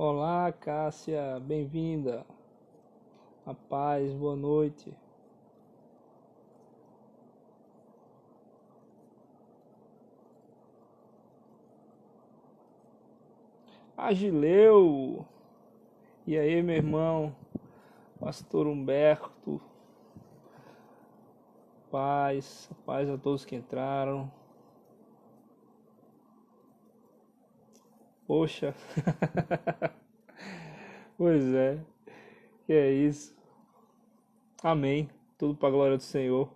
Olá, Cássia, bem-vinda. A paz, boa noite. Agileu! E aí, meu irmão? Pastor Humberto, paz a todos que entraram. Poxa, pois é, que é isso. Amém. Tudo para a glória do Senhor.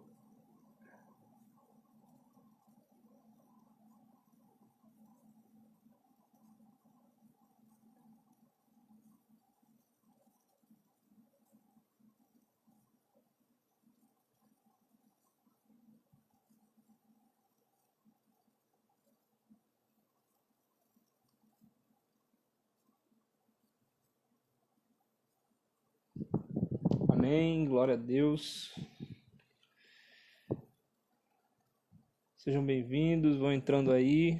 Amém, glória a Deus. Sejam bem-vindos, vão entrando aí.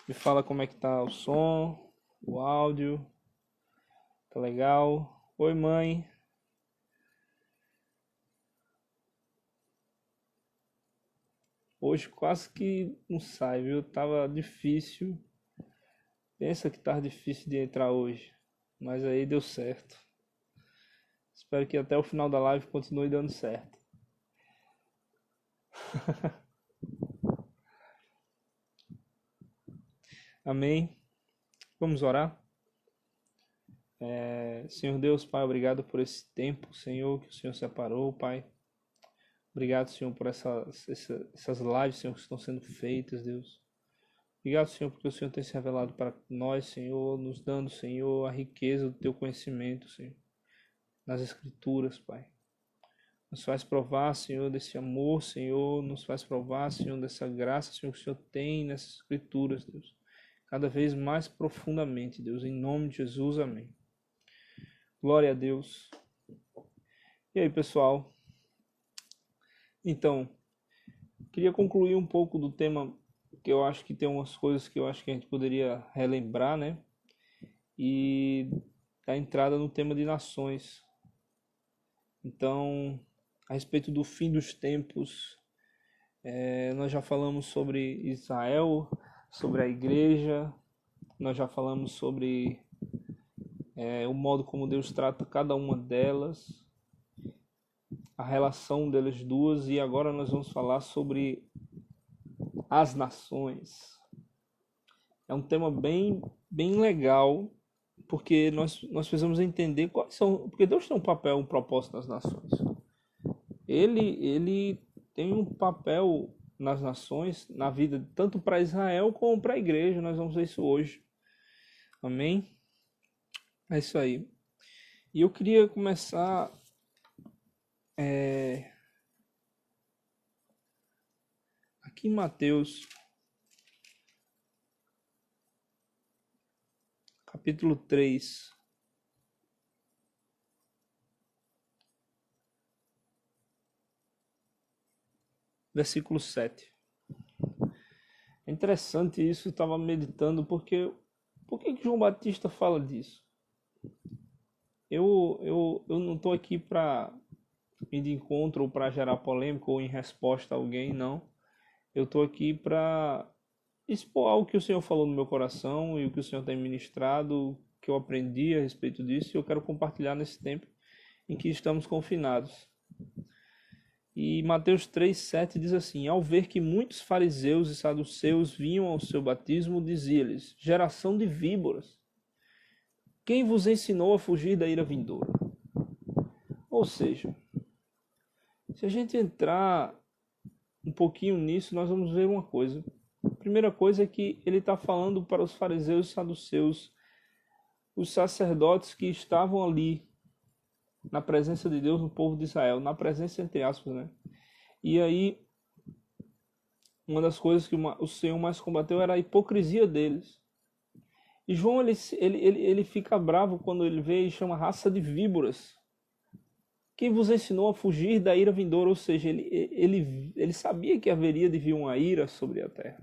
Me fala como é que tá o som, o áudio. Tá legal? Oi, mãe. Hoje quase que não sai, viu? Tava difícil. Pensa que tava difícil de entrar hoje. Mas aí deu certo. Espero que até o final da live continue dando certo. Amém. Vamos orar? Senhor Deus, Pai, obrigado por esse tempo, Senhor, que o Senhor separou, Pai. Obrigado, Senhor, por essas lives, Senhor, que estão sendo feitas, Deus. Obrigado, Senhor, porque o Senhor tem se revelado para nós, Senhor, nos dando, Senhor, a riqueza do Teu conhecimento, Senhor, nas Escrituras, Pai. Nos faz provar, Senhor, desse amor, Senhor, nos faz provar, Senhor, dessa graça, Senhor, que o Senhor tem nessas Escrituras, Deus. Cada vez mais profundamente, Deus, em nome de Jesus, amém. Glória a Deus. E aí, pessoal? Então, queria concluir um pouco do tema, que eu acho que tem umas coisas que eu acho que a gente poderia relembrar, né? E a entrada no tema de nações. Então, a respeito do fim dos tempos, nós já falamos sobre Israel, sobre a igreja, nós já falamos sobre o modo como Deus trata cada uma delas, a relação delas duas, e agora nós vamos falar sobre as nações. É um tema bem legal, porque nós precisamos entender quais são, porque Deus tem um papel, um propósito nas nações. Ele tem um papel nas nações, na vida, tanto para Israel como para a igreja. Nós vamos ver isso hoje. Amém? É isso aí. E eu queria começar aqui em Mateus, capítulo 3. Versículo 7. É interessante isso, eu estava meditando, porque por que João Batista fala disso? Eu não estou aqui para ir de encontro ou para gerar polêmica ou em resposta a alguém, não. Eu estou aqui para expor algo que o Senhor falou no meu coração e o que o Senhor tem ministrado, que eu aprendi a respeito disso, e eu quero compartilhar nesse tempo em que estamos confinados. E Mateus 3,7 diz assim: Ao ver que muitos fariseus e saduceus vinham ao seu batismo, dizia-lhes: Geração de víboras, quem vos ensinou a fugir da ira vindoura? Ou seja, se a gente entrar um pouquinho nisso, nós vamos ver uma coisa. A primeira coisa é que ele está falando para os fariseus e saduceus, os sacerdotes que estavam ali na presença de Deus no povo de Israel, na presença entre aspas, né? E aí, uma das coisas que o Senhor mais combateu era a hipocrisia deles. E João, ele fica bravo quando ele vê e chama raça de víboras. Quem vos ensinou a fugir da ira vindoura? Ou seja, ele sabia que haveria de vir uma ira sobre a terra.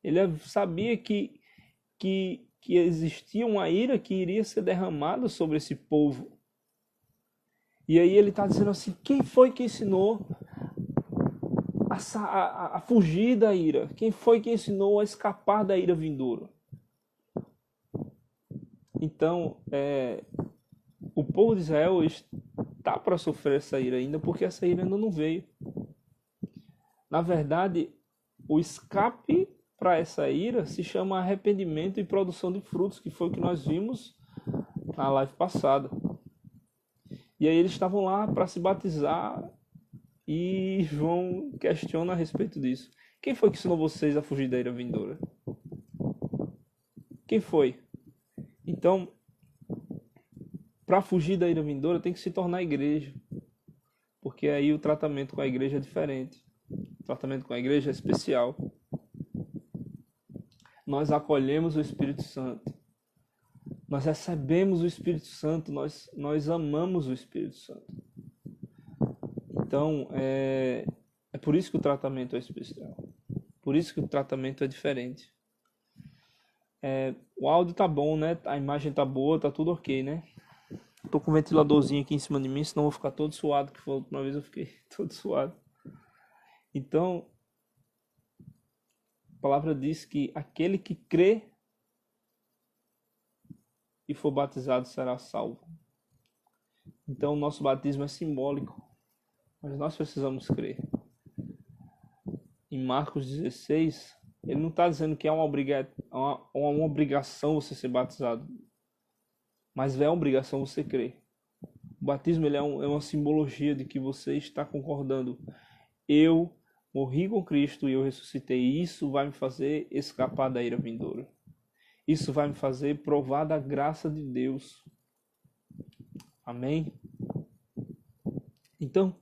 Ele sabia que que existia uma ira que iria ser derramada sobre esse povo. E aí ele está dizendo assim, quem foi que ensinou a fugir da ira? Quem foi que ensinou a escapar da ira vindoura? Então, o povo de Israel está para sofrer essa ira ainda, porque essa ira ainda não veio. Na verdade, o escape para essa ira se chama arrependimento e produção de frutos, que foi o que nós vimos na live passada. E aí eles estavam lá para se batizar e João questiona a respeito disso. Quem foi que ensinou vocês a fugir da ira vindoura? Quem foi? Então, para fugir da ira vindoura tem que se tornar igreja, porque aí o tratamento com a igreja é diferente. O tratamento com a igreja é especial. Nós acolhemos o Espírito Santo. Nós recebemos o Espírito Santo, nós amamos o Espírito Santo. Então, é por isso que o tratamento é especial. Por isso que o tratamento é diferente. O áudio tá bom, né? A imagem tá boa, tá tudo ok, né? Tô com um ventiladorzinho aqui em cima de mim, senão eu vou ficar todo suado, que foi a última vez eu fiquei todo suado. Então, a palavra diz que aquele que crê e for batizado será salvo. Então, o nosso batismo é simbólico, mas nós precisamos crer. Em Marcos 16, ele não está dizendo que é uma obrigação você ser batizado, mas é uma obrigação você crer. O batismo ele é uma simbologia de que você está concordando. Eu morri com Cristo e eu ressuscitei. E isso vai me fazer escapar da ira vindoura. Isso vai me fazer provar da graça de Deus. Amém? Então,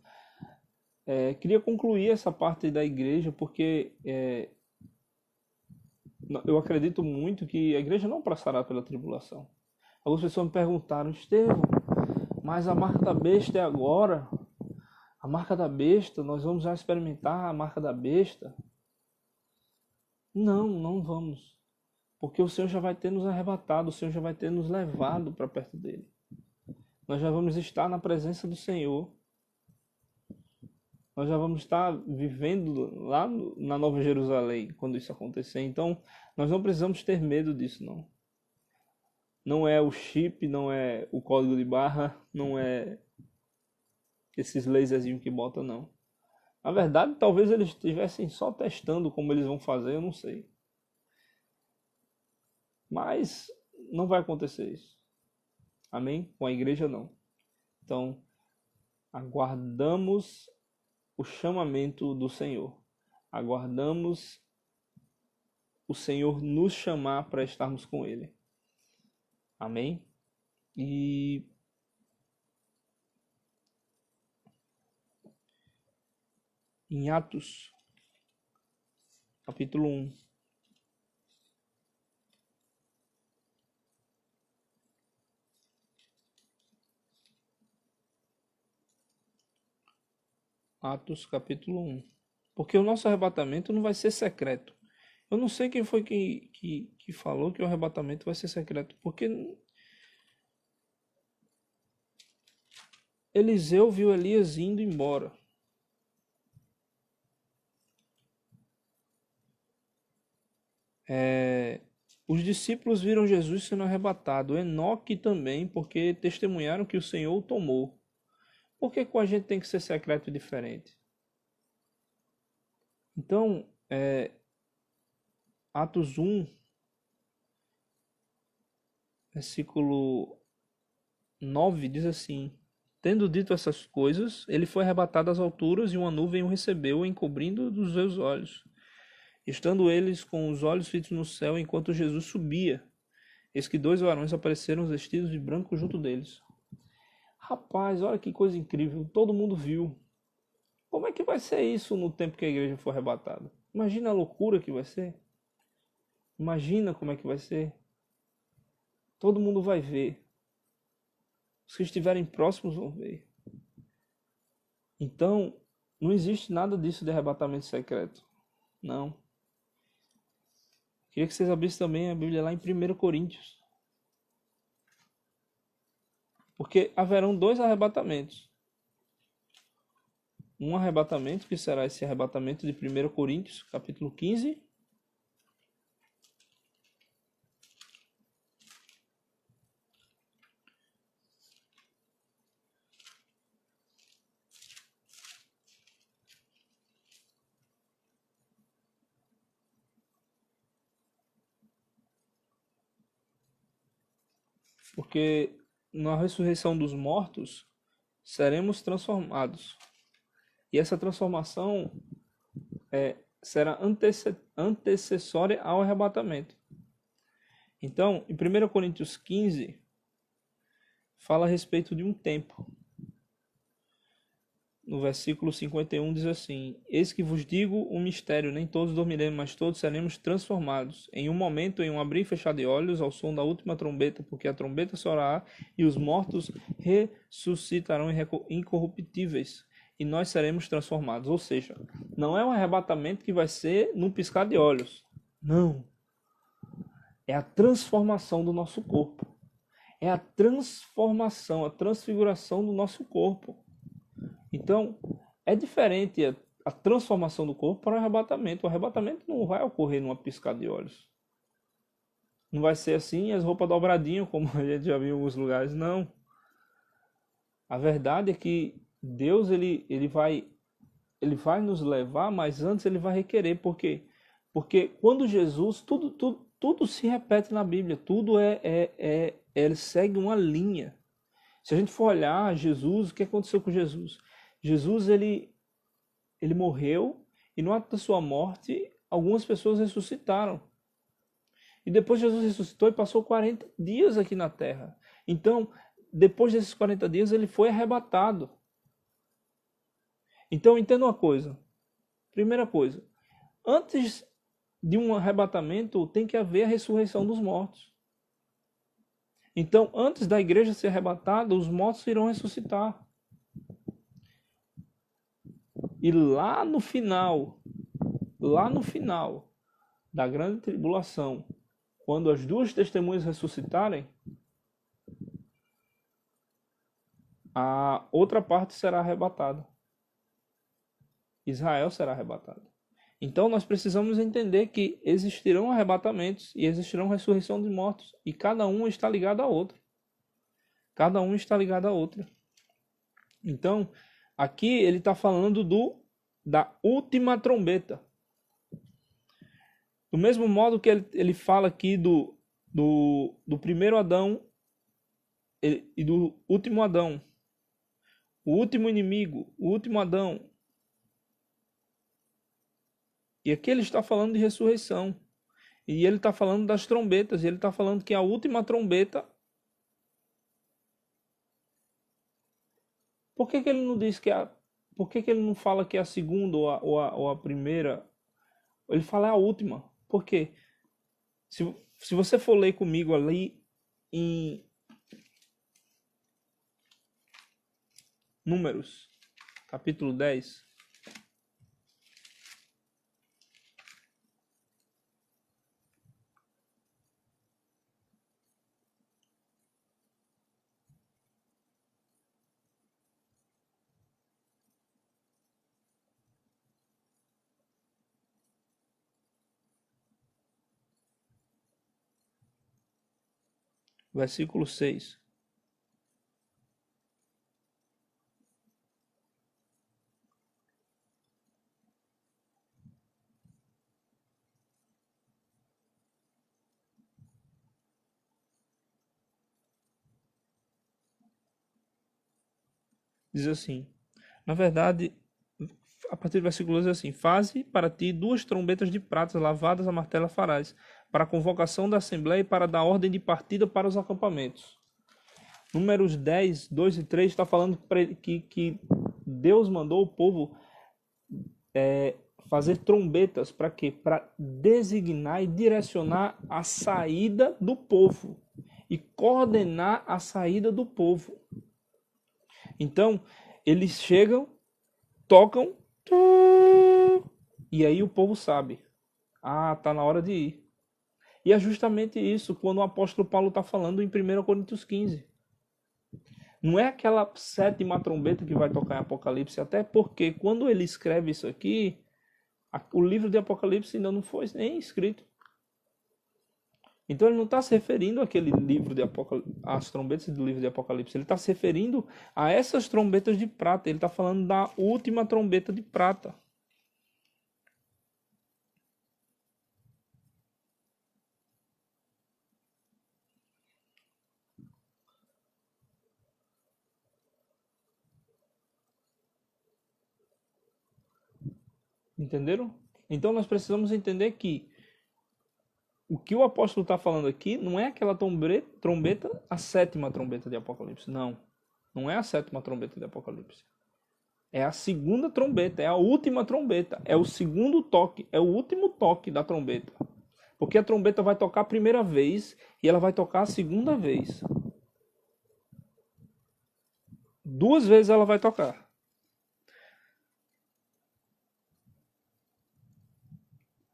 queria concluir essa parte da igreja, porque eu acredito muito que a igreja não passará pela tribulação. Algumas pessoas me perguntaram, Estevão, mas a marca da besta é agora? A marca da besta, nós vamos já experimentar a marca da besta? Não, não vamos. Porque o Senhor já vai ter nos arrebatado, o Senhor já vai ter nos levado para perto dele. Nós já vamos estar na presença do Senhor. Nós já vamos estar vivendo lá na Nova Jerusalém quando isso acontecer. Então, nós não precisamos ter medo disso, não. Não é o chip, não é o código de barra, não é esses laserzinhos que botam, não. Na verdade, talvez eles estivessem só testando como eles vão fazer, eu não sei. Mas não vai acontecer isso. Amém? Com a igreja, não. Então, aguardamos o chamamento do Senhor. Aguardamos o Senhor nos chamar para estarmos com Ele. Amém? E em Atos, capítulo 1. Atos, capítulo 1. Porque o nosso arrebatamento não vai ser secreto. Eu não sei quem foi que falou que o arrebatamento vai ser secreto. Porque Eliseu viu Elias indo embora. Os discípulos viram Jesus sendo arrebatado. Enoque também, porque testemunharam que o Senhor o tomou. Por que com a gente tem que ser secreto e diferente? Então, Atos 1, versículo 9, diz assim: Tendo dito essas coisas, ele foi arrebatado às alturas e uma nuvem o recebeu, encobrindo dos seus olhos. Estando eles com os olhos fitos no céu, enquanto Jesus subia, eis que 2 varões apareceram vestidos de branco junto deles. Rapaz, olha que coisa incrível, todo mundo viu. Como é que vai ser isso no tempo que a igreja for arrebatada? Imagina a loucura que vai ser. Imagina como é que vai ser. Todo mundo vai ver. Os que estiverem próximos vão ver. Então, não existe nada disso de arrebatamento secreto. Não. Queria que vocês abrissem também a Bíblia lá em 1 Coríntios. Porque haverão 2 arrebatamentos. Um arrebatamento, que será esse arrebatamento de 1 Coríntios, capítulo 15. Porque na ressurreição dos mortos seremos transformados. E essa transformação será antecessória ao arrebatamento. Então, em 1 Coríntios 15, fala a respeito de um tempo. No versículo 51 diz assim: Eis que vos digo um mistério, nem todos dormiremos, mas todos seremos transformados. Em um momento, em um abrir e fechar de olhos, ao som da última trombeta, porque a trombeta soará, e os mortos ressuscitarão incorruptíveis, e nós seremos transformados. Ou seja, não é um arrebatamento que vai ser num piscar de olhos. Não. É a transformação do nosso corpo. É a transformação, a transfiguração do nosso corpo. Então, é diferente a transformação do corpo para o arrebatamento. O arrebatamento não vai ocorrer numa piscada de olhos. Não vai ser assim, as roupas dobradinhas, como a gente já viu em alguns lugares. Não. A verdade é que Deus ele vai nos levar, mas antes ele vai requerer. Por quê? Porque quando Jesus, tudo se repete na Bíblia. Tudo ele segue uma linha. Se a gente for olhar Jesus, o que aconteceu com Jesus? Jesus, ele morreu e no ato da sua morte, algumas pessoas ressuscitaram. E depois Jesus ressuscitou e passou 40 dias aqui na terra. Então, depois desses 40 dias, ele foi arrebatado. Então, entenda uma coisa. Primeira coisa, antes de um arrebatamento, tem que haver a ressurreição dos mortos. Então, antes da igreja ser arrebatada, os mortos irão ressuscitar. E lá no final da grande tribulação, quando as 2 testemunhas ressuscitarem, a outra parte será arrebatada. Israel será arrebatado. Então nós precisamos entender que existirão arrebatamentos e existirão ressurreição de mortos. E cada um está ligado a outro. Cada um está ligado a outro. Então, aqui ele está falando da última trombeta. Do mesmo modo que ele fala aqui do primeiro Adão e do último Adão. O último inimigo, o último Adão. E aqui ele está falando de ressurreição. E ele está falando das trombetas. E ele está falando que a última trombeta... Por que ele não diz que por que ele não fala que é a segunda ou a primeira? Ele fala a última. Por quê? Se você for ler comigo ali em Números, capítulo 10... Versículo 6. Diz assim: na verdade, a partir do versículo 12 diz assim: faze para ti 2 trombetas de prata lavadas a martelo farás, para a convocação da assembleia e para dar ordem de partida para os acampamentos. Números 10, 2 e 3 está falando que Deus mandou o povo fazer trombetas para quê? Para designar e direcionar a saída do povo e coordenar a saída do povo. Então, eles chegam, tocam, e aí o povo sabe. Ah, tá na hora de ir. E é justamente isso quando o apóstolo Paulo está falando em 1 Coríntios 15. Não é aquela sétima trombeta que vai tocar em Apocalipse, até porque quando ele escreve isso aqui, o livro de Apocalipse ainda não foi nem escrito. Então ele não está se referindo àquele livro de Apocalipse, às trombetas do livro de Apocalipse. Ele está se referindo a essas trombetas de prata. Ele está falando da última trombeta de prata. Entenderam? Então nós precisamos entender que o que o apóstolo está falando aqui não é aquela trombeta, a sétima trombeta de Apocalipse. Não. Não é a sétima trombeta de Apocalipse. É a segunda trombeta, é a última trombeta. É o segundo toque, é o último toque da trombeta. Porque a trombeta vai tocar a primeira vez e ela vai tocar a segunda vez. 2 vezes ela vai tocar.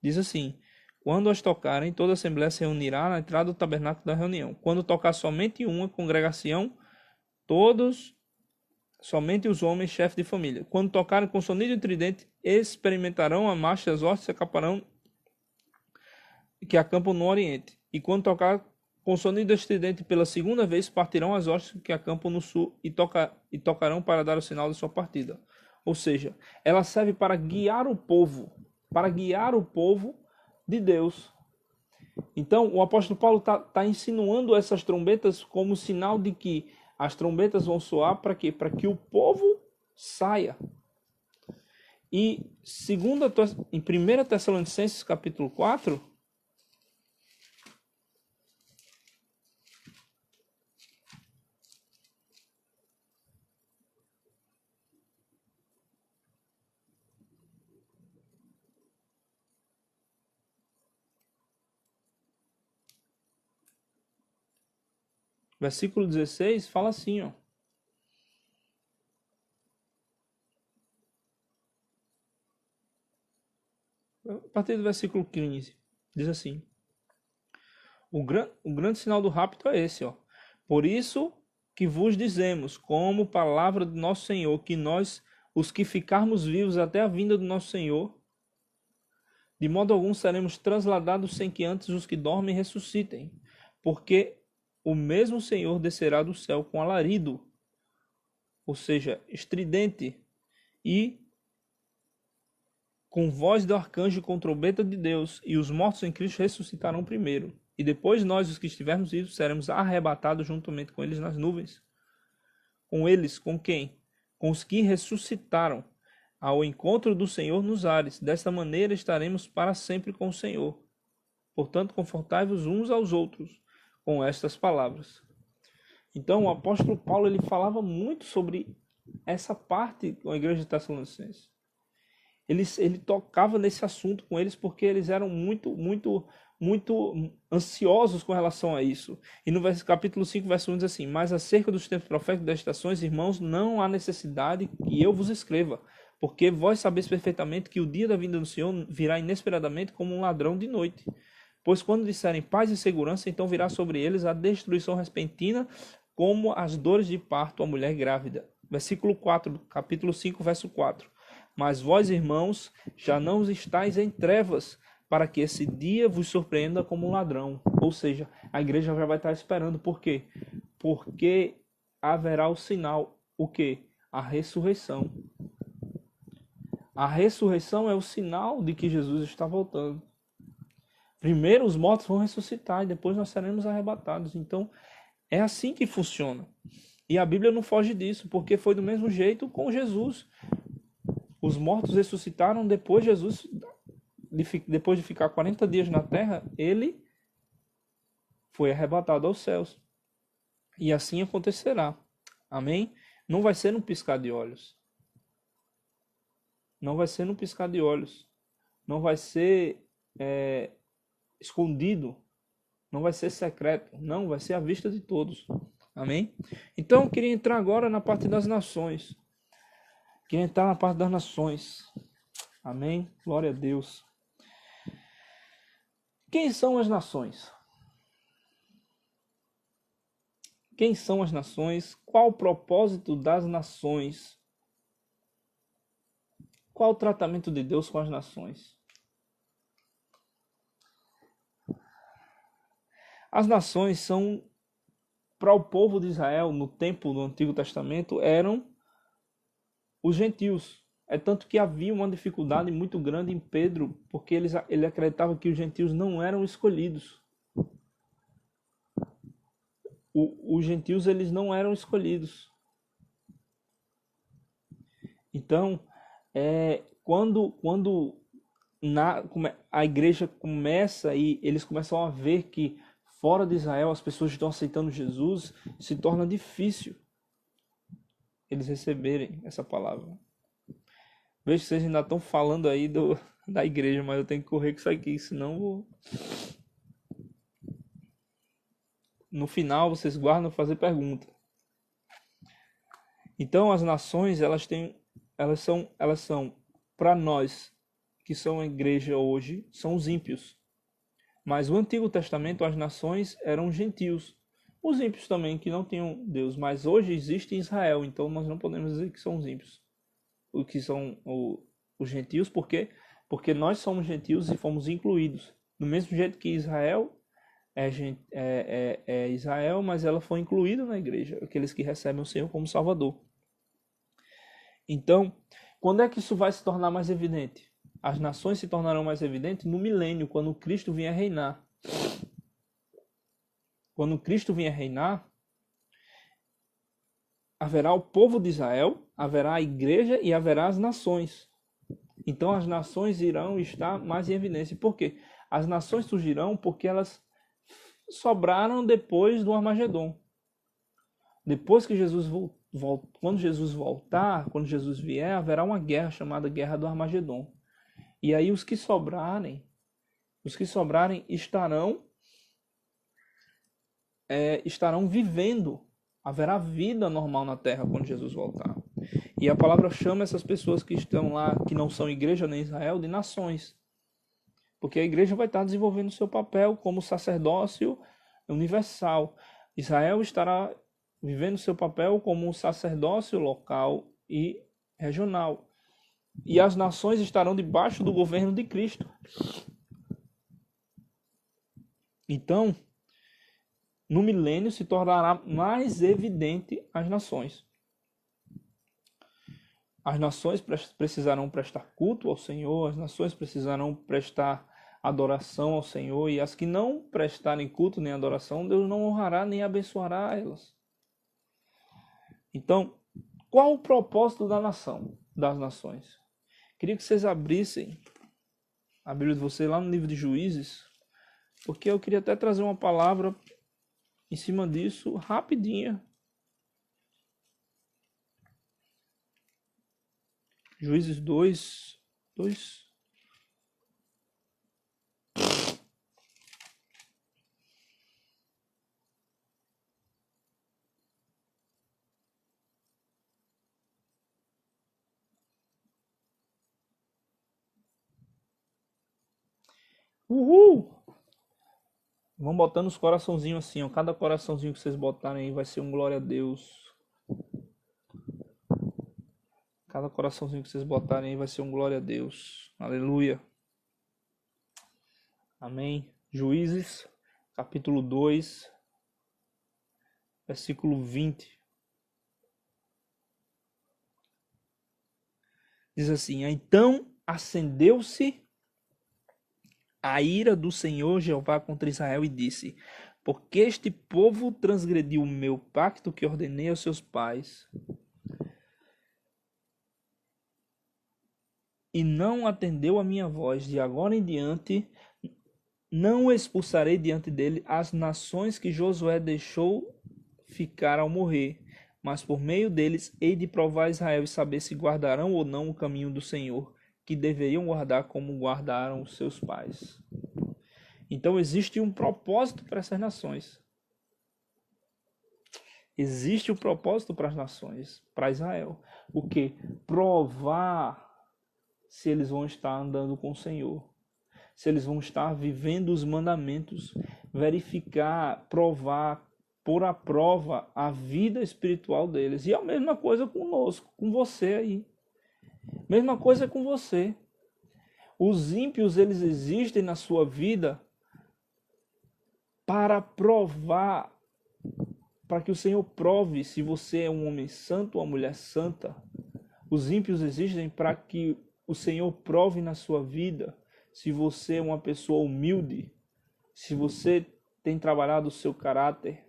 Diz assim: quando as tocarem, toda a assembleia se reunirá na entrada do tabernáculo da reunião. Quando tocar somente uma congregação, somente os homens, chefes de família. Quando tocarem com sonido e tridente, experimentarão a marcha das hostes que acampam no oriente. E quando tocar com sonido estridente pela segunda vez, partirão as hostes que acampam no sul e tocarão para dar o sinal de sua partida. Ou seja, ela serve para guiar o povo de Deus. Então, o apóstolo Paulo está insinuando essas trombetas como sinal de que as trombetas vão soar para quê? Para que o povo saia. E em 1 Tessalonicenses capítulo 4, versículo 16, fala assim, ó. A partir do versículo 15, diz assim: o grande sinal do rapto é esse, ó. Por isso que vos dizemos, como palavra do nosso Senhor, que nós, os que ficarmos vivos até a vinda do nosso Senhor, de modo algum seremos transladados sem que antes os que dormem ressuscitem. Porque o mesmo Senhor descerá do céu com alarido, ou seja, estridente, e com voz do arcanjo e com trombeta de Deus, e os mortos em Cristo ressuscitarão primeiro. E depois nós, os que estivermos vivos, seremos arrebatados juntamente com eles nas nuvens. Com eles, com quem? Com os que ressuscitaram ao encontro do Senhor nos ares. Desta maneira estaremos para sempre com o Senhor. Portanto, confortai-vos uns aos outros com estas palavras. Então, o apóstolo Paulo ele falava muito sobre essa parte com a igreja de Tessalonicenses. Ele tocava nesse assunto com eles porque eles eram muito ansiosos com relação a isso. E no capítulo 5, verso 1 diz assim: mas acerca dos tempos proféticos das estações, irmãos, não há necessidade que eu vos escreva, porque vós sabeis perfeitamente que o dia da vinda do Senhor virá inesperadamente como um ladrão de noite. Pois quando disserem paz e segurança, então virá sobre eles a destruição repentina, como as dores de parto à mulher grávida. Versículo 4, capítulo 5, verso 4. Mas vós, irmãos, já não estáis em trevas, para que esse dia vos surpreenda como um ladrão. Ou seja, a igreja já vai estar esperando. Por quê? Porque haverá o sinal. O quê? A ressurreição. A ressurreição é o sinal de que Jesus está voltando. Primeiro os mortos vão ressuscitar e depois nós seremos arrebatados. Então, é assim que funciona. E a Bíblia não foge disso, porque foi do mesmo jeito com Jesus. Os mortos ressuscitaram depois depois de ficar 40 dias na terra, ele foi arrebatado aos céus. E assim acontecerá. Amém? Não vai ser num piscar de olhos. Não vai ser num piscar de olhos. Não vai ser escondido. Não vai ser secreto. Não, vai ser à vista de todos. Amém? Então, eu queria entrar agora na parte das nações. Queria entrar na parte das nações. Amém? Glória a Deus. Quem são as nações? Quem são as nações? Qual o propósito das nações? Qual o tratamento de Deus com as nações? As nações são, para o povo de Israel, no tempo do Antigo Testamento, eram os gentios. É tanto que havia uma dificuldade muito grande em Pedro, porque ele acreditava que os gentios não eram escolhidos. Os gentios eles não eram escolhidos. Então, quando a igreja começa e eles começam a ver que fora de Israel as pessoas estão aceitando Jesus, se torna difícil eles receberem essa palavra. Vejo que vocês ainda estão falando aí da igreja, mas eu tenho que correr com isso aqui, senão vou... No final vocês guardam fazer pergunta. Então as nações elas são para nós que são a igreja hoje, são os ímpios. Mas no Antigo Testamento as nações eram gentios. Os ímpios também que não tinham Deus, mas hoje existe Israel, então nós não podemos dizer que são os ímpios. O que são os gentios, por quê? Porque nós somos gentios e fomos incluídos. Do mesmo jeito que Israel é Israel, mas ela foi incluída na igreja, aqueles que recebem o Senhor como Salvador. Então, quando é que isso vai se tornar mais evidente? As nações se tornarão mais evidentes no milênio, quando Cristo vier reinar. Quando Cristo vier reinar, haverá o povo de Israel, haverá a igreja e haverá as nações. Então as nações irão estar mais em evidência. Por quê? As nações surgirão porque elas sobraram depois do Armagedon. Depois que quando Jesus voltar, quando Jesus vier, haverá uma guerra chamada Guerra do Armagedon. E aí os que sobrarem estarão vivendo. Haverá vida normal na terra quando Jesus voltar. E a palavra chama essas pessoas que estão lá, que não são igreja nem Israel, de nações. Porque a igreja vai estar desenvolvendo seu papel como sacerdócio universal. Israel estará vivendo seu papel como um sacerdócio local e regional. E as nações estarão debaixo do governo de Cristo. Então, no milênio se tornará mais evidente as nações. As nações precisarão prestar culto ao Senhor, as nações precisarão prestar adoração ao Senhor, e as que não prestarem culto nem adoração, Deus não honrará nem abençoará elas. Então, qual o propósito das nações? Queria que vocês abrissem a Bíblia de vocês lá no livro de Juízes, porque eu queria até trazer uma palavra em cima disso, rapidinha. Juízes 2. Uhul! Vão botando os coraçãozinhos assim, ó. Cada coraçãozinho que vocês botarem aí vai ser um glória a Deus. Cada coraçãozinho que vocês botarem aí vai ser um glória a Deus. Aleluia. Amém. Juízes, capítulo 2, versículo 20. Diz assim: então acendeu-se a ira do Senhor Jeová contra Israel e disse: porque este povo transgrediu o meu pacto que ordenei aos seus pais, e não atendeu a minha voz, de agora em diante não expulsarei diante dele as nações que Josué deixou ficar ao morrer, mas por meio deles hei de provar Israel e saber se guardarão ou não o caminho do Senhor, que deveriam guardar como guardaram os seus pais. Então existe um propósito para essas nações. Existe um propósito para as nações, para Israel. O quê? Provar se eles vão estar andando com o Senhor. se eles vão estar vivendo os mandamentos, verificar, provar, pôr à prova a vida espiritual deles. E a mesma coisa conosco, com você aí. Mesma coisa com você. Os ímpios, eles existem na sua vida para provar, para que o Senhor prove se você é um homem santo ou uma mulher santa. Os ímpios existem para que o Senhor prove na sua vida se você é uma pessoa humilde, se você tem trabalhado o seu caráter.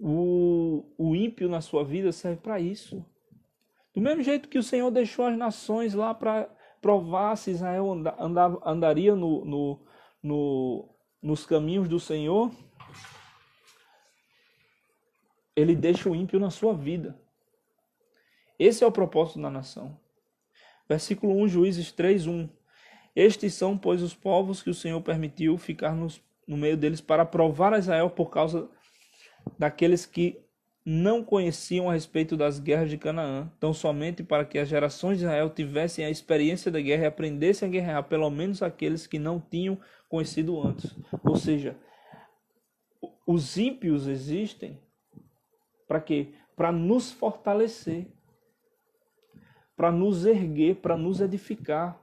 O ímpio na sua vida serve para isso. Do mesmo jeito que o Senhor deixou as nações lá para provar se Israel andaria nos caminhos do Senhor, ele deixa o ímpio na sua vida. Esse é o propósito da nação. Versículo 1, Juízes 3:1. Estes são, pois, os povos que o Senhor permitiu ficar no meio deles para provar a Israel por causa daqueles que não conheciam a respeito das guerras de Canaã, tão somente para que as gerações de Israel tivessem a experiência da guerra e aprendessem a guerrear, pelo menos aqueles que não tinham conhecido antes. Ou seja, os ímpios existem para quê? Para nos fortalecer, para nos erguer, para nos edificar.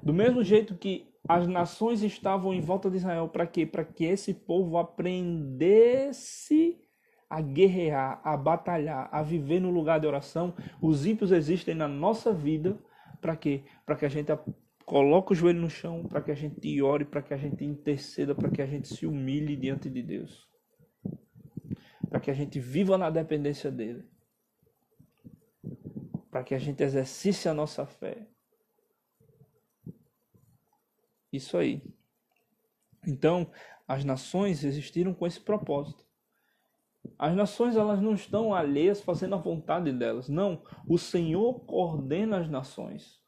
Do mesmo jeito que as nações estavam em volta de Israel, para quê? Para que esse povo aprendesse a guerrear, a batalhar, a viver no lugar de oração. Os ímpios existem na nossa vida, para quê? Para que a gente coloque o joelho no chão, para que a gente ore, para que a gente interceda, para que a gente se humilhe diante de Deus. Para que a gente viva na dependência dele. Para que a gente exercite a nossa fé. Isso aí. Então, as nações existiram com esse propósito. As nações, elas não estão alheias fazendo a vontade delas. Não, o Senhor coordena as nações.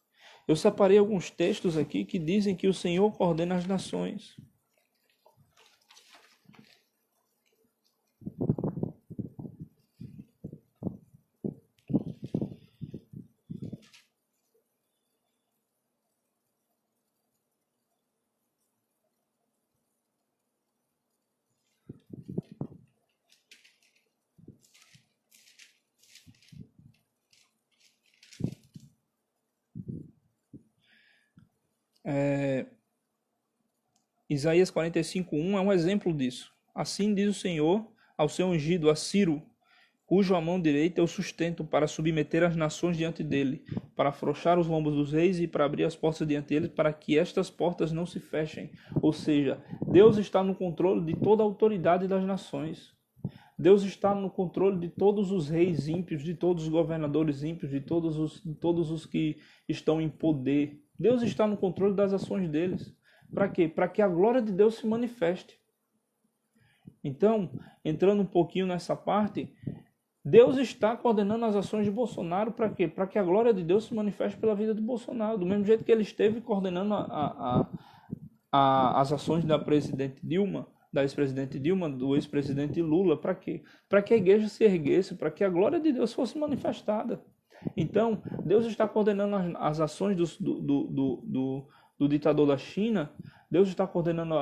Eu separei alguns textos aqui que dizem que o Senhor coordena as nações. Isaías 45:1 é um exemplo disso. Assim diz o Senhor ao seu ungido, a Ciro, cujo a mão direita é o sustento para submeter as nações diante dele, para afrouxar os lombos dos reis e para abrir as portas diante deles, para que estas portas não se fechem. Ou seja, Deus está no controle de toda a autoridade das nações. Deus está no controle de todos os reis ímpios, de todos os governadores ímpios, de todos os que estão em poder. Deus está no controle das ações deles. Para quê? Para que a glória de Deus se manifeste. Então, entrando um pouquinho nessa parte, Deus está coordenando as ações de Bolsonaro para quê? Para que a glória de Deus se manifeste pela vida de Bolsonaro. Do mesmo jeito que ele esteve coordenando as ações da presidente Dilma, da ex-presidente Dilma, do ex-presidente Lula. Para quê? Para que a igreja se erguesse, para que a glória de Deus fosse manifestada. Então, Deus está coordenando as ações do ditador da China. Deus está coordenando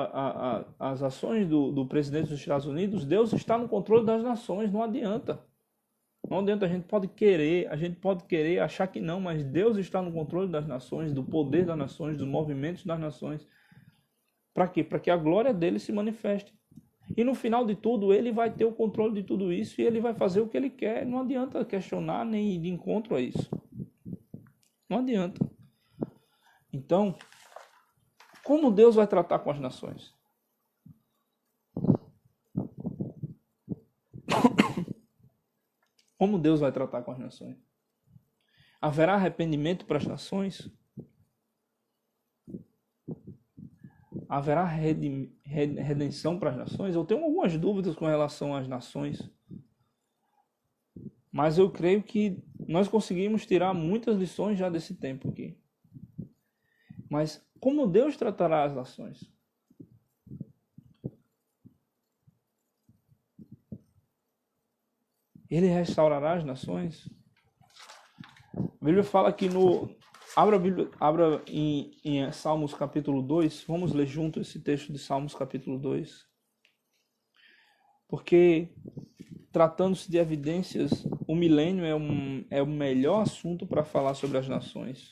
as ações do presidente dos Estados Unidos. Deus está no controle das nações. Não adianta. Não adianta, a gente pode querer achar que não, mas Deus está no controle das nações, do poder das nações, dos movimentos das nações. Para quê? Para que a glória dele se manifeste. E no final de tudo, ele vai ter o controle de tudo isso e ele vai fazer o que ele quer. Não adianta questionar nem ir de encontro a isso. Não adianta. Então, como Deus vai tratar com as nações? Como Deus vai tratar com as nações? Haverá arrependimento para as nações? Haverá redenção para as nações? Eu tenho algumas dúvidas com relação às nações. Mas eu creio que nós conseguimos tirar muitas lições já desse tempo aqui. Mas como Deus tratará as nações? Ele restaurará as nações? A Bíblia fala que Abra a Bíblia, abra em Salmos capítulo 2. Vamos ler junto esse texto de Salmos capítulo 2. Porque, tratando-se de evidências, o milênio é o melhor assunto para falar sobre as nações.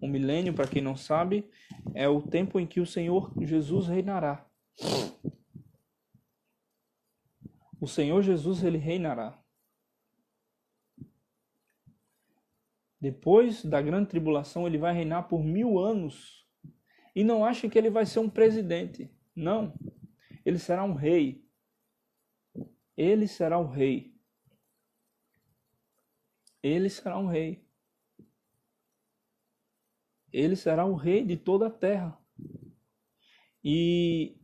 O milênio, para quem não sabe, é o tempo em que o Senhor Jesus reinará. O Senhor Jesus, ele reinará. Depois da grande tribulação, ele vai reinar por 1000 anos. E não ache que ele vai ser um presidente. Não. Ele será um rei. Ele será o rei. Ele será um rei. Ele será o rei de toda a terra. E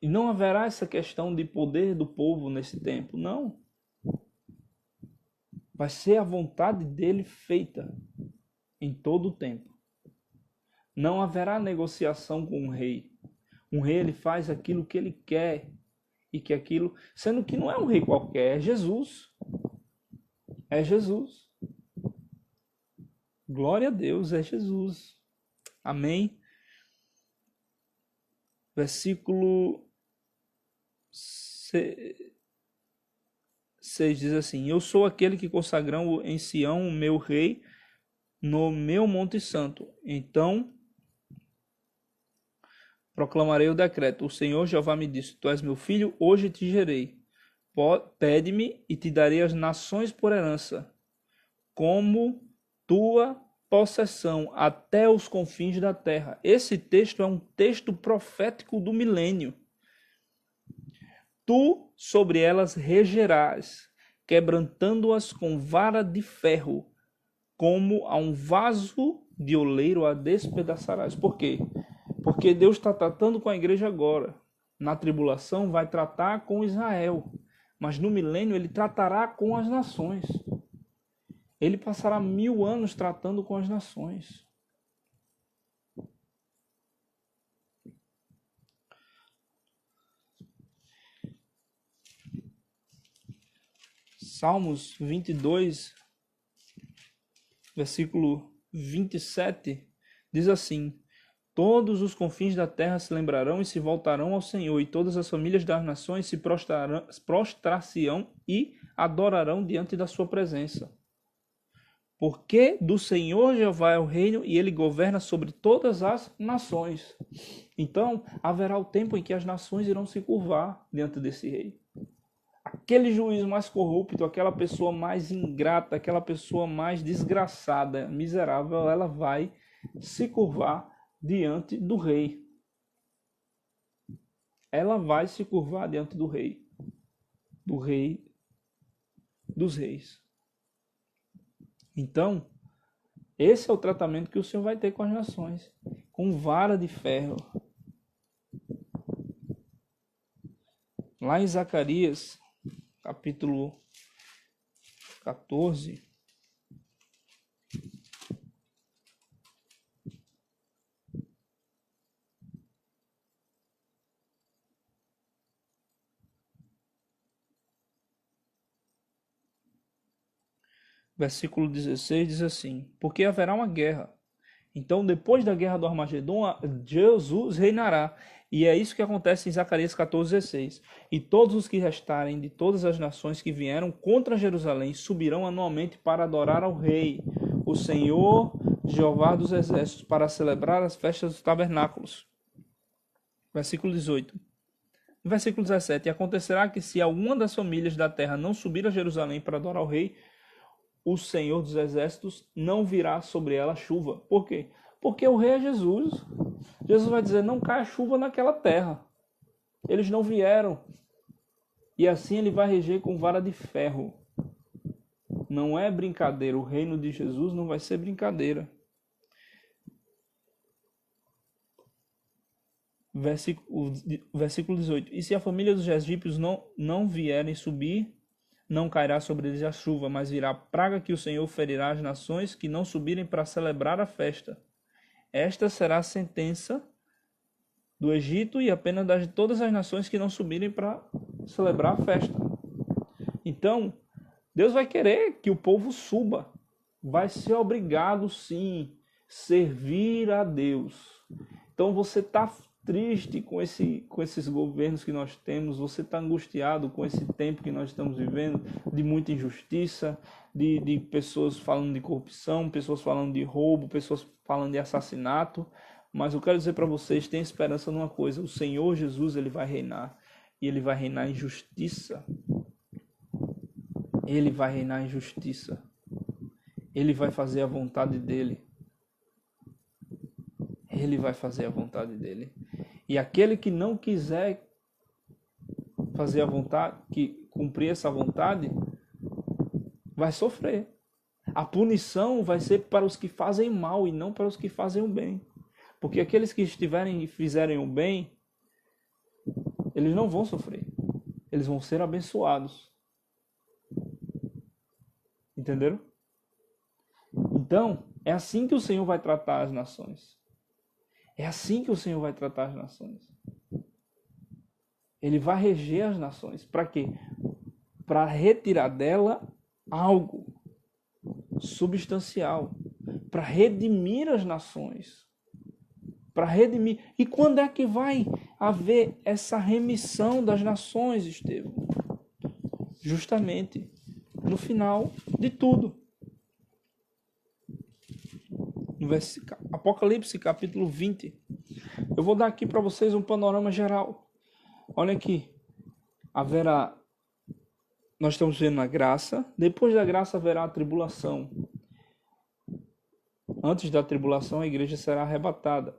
não haverá essa questão de poder do povo nesse tempo. Não. Vai ser a vontade dele feita em todo o tempo. Não haverá negociação com o rei. Um rei, ele faz aquilo que ele quer. E que aquilo, sendo que não é um rei qualquer, é Jesus. É Jesus. Glória a Deus, é Jesus. Amém. Versículo 6 diz assim: Eu sou aquele que consagrou em Sião o meu rei no meu monte santo. Então proclamarei o decreto. O Senhor Jeová me disse: Tu és meu filho, hoje te gerei. Pede-me e te darei as nações por herança, como tua possessão até os confins da terra. Esse texto é um texto profético do milênio. Tu sobre elas regerás, quebrantando-as com vara de ferro, como a um vaso de oleiro a despedaçarás. Por quê? Porque Deus está tratando com a igreja agora. Na tribulação vai tratar com Israel, mas no milênio ele tratará com as nações. Ele passará 1000 anos tratando com as nações. Salmos 22, versículo 27, diz assim: Todos os confins da terra se lembrarão e se voltarão ao Senhor, e todas as famílias das nações se prostrar-se-ão e adorarão diante da sua presença. Porque do Senhor Jeová é o reino e ele governa sobre todas as nações. Então, haverá o tempo em que as nações irão se curvar diante desse rei. Aquele juiz mais corrupto, aquela pessoa mais ingrata, aquela pessoa mais desgraçada, miserável, ela vai se curvar diante do rei. Ela vai se curvar diante do rei dos reis. Então, esse é o tratamento que o Senhor vai ter com as nações, com vara de ferro. Lá em Zacarias, capítulo 14, versículo 16 diz assim: Porque haverá uma guerra. Então, depois da guerra do Armagedon, Jesus reinará. E é isso que acontece em Zacarias 14:16. E todos os que restarem de todas as nações que vieram contra Jerusalém subirão anualmente para adorar ao Rei, o Senhor Jeová dos Exércitos, para celebrar as festas dos tabernáculos. Versículo 18. Versículo 17. E acontecerá que se alguma das famílias da terra não subir a Jerusalém para adorar ao Rei, o Senhor dos Exércitos não virá sobre ela chuva. Por quê? Porque o rei é Jesus. Jesus vai dizer: não cai chuva naquela terra. Eles não vieram. E assim ele vai reger com vara de ferro. Não é brincadeira. O reino de Jesus não vai ser brincadeira. Versículo 18. E se a família dos egípcios não vierem subir, não cairá sobre eles a chuva, mas virá praga que o Senhor ferirá as nações que não subirem para celebrar a festa. Esta será a sentença do Egito e apenas de todas as nações que não subirem para celebrar a festa. Então, Deus vai querer que o povo suba. Vai ser obrigado, sim. servir a Deus. Então você está triste com esses governos que nós temos, você está angustiado com esse tempo que nós estamos vivendo, de muita injustiça, de pessoas falando de corrupção, pessoas falando de roubo, pessoas falando de assassinato. Mas eu quero dizer para vocês, tenham esperança numa coisa: o Senhor Jesus, ele vai reinar, e ele vai reinar em justiça. Ele vai reinar em justiça. Ele vai fazer a vontade dele. Ele vai fazer a vontade dele. E aquele que não quiser fazer a vontade, que cumprir essa vontade, vai sofrer. A punição vai ser para os que fazem mal e não para os que fazem o bem. Porque aqueles que estiverem e fizerem o bem, eles não vão sofrer. Eles vão ser abençoados. Entenderam? Então, é assim que o Senhor vai tratar as nações. É assim que o Senhor vai tratar as nações. Ele vai reger as nações. Para quê? Para retirar dela algo substancial. Para redimir as nações. Para redimir. E quando é que vai haver essa remissão das nações, Estevão? Justamente no final de tudo. No Apocalipse capítulo 20. Eu vou dar aqui para vocês um panorama geral. Olha aqui. Nós estamos vendo a graça. Depois da graça haverá a tribulação. Antes da tribulação a igreja será arrebatada.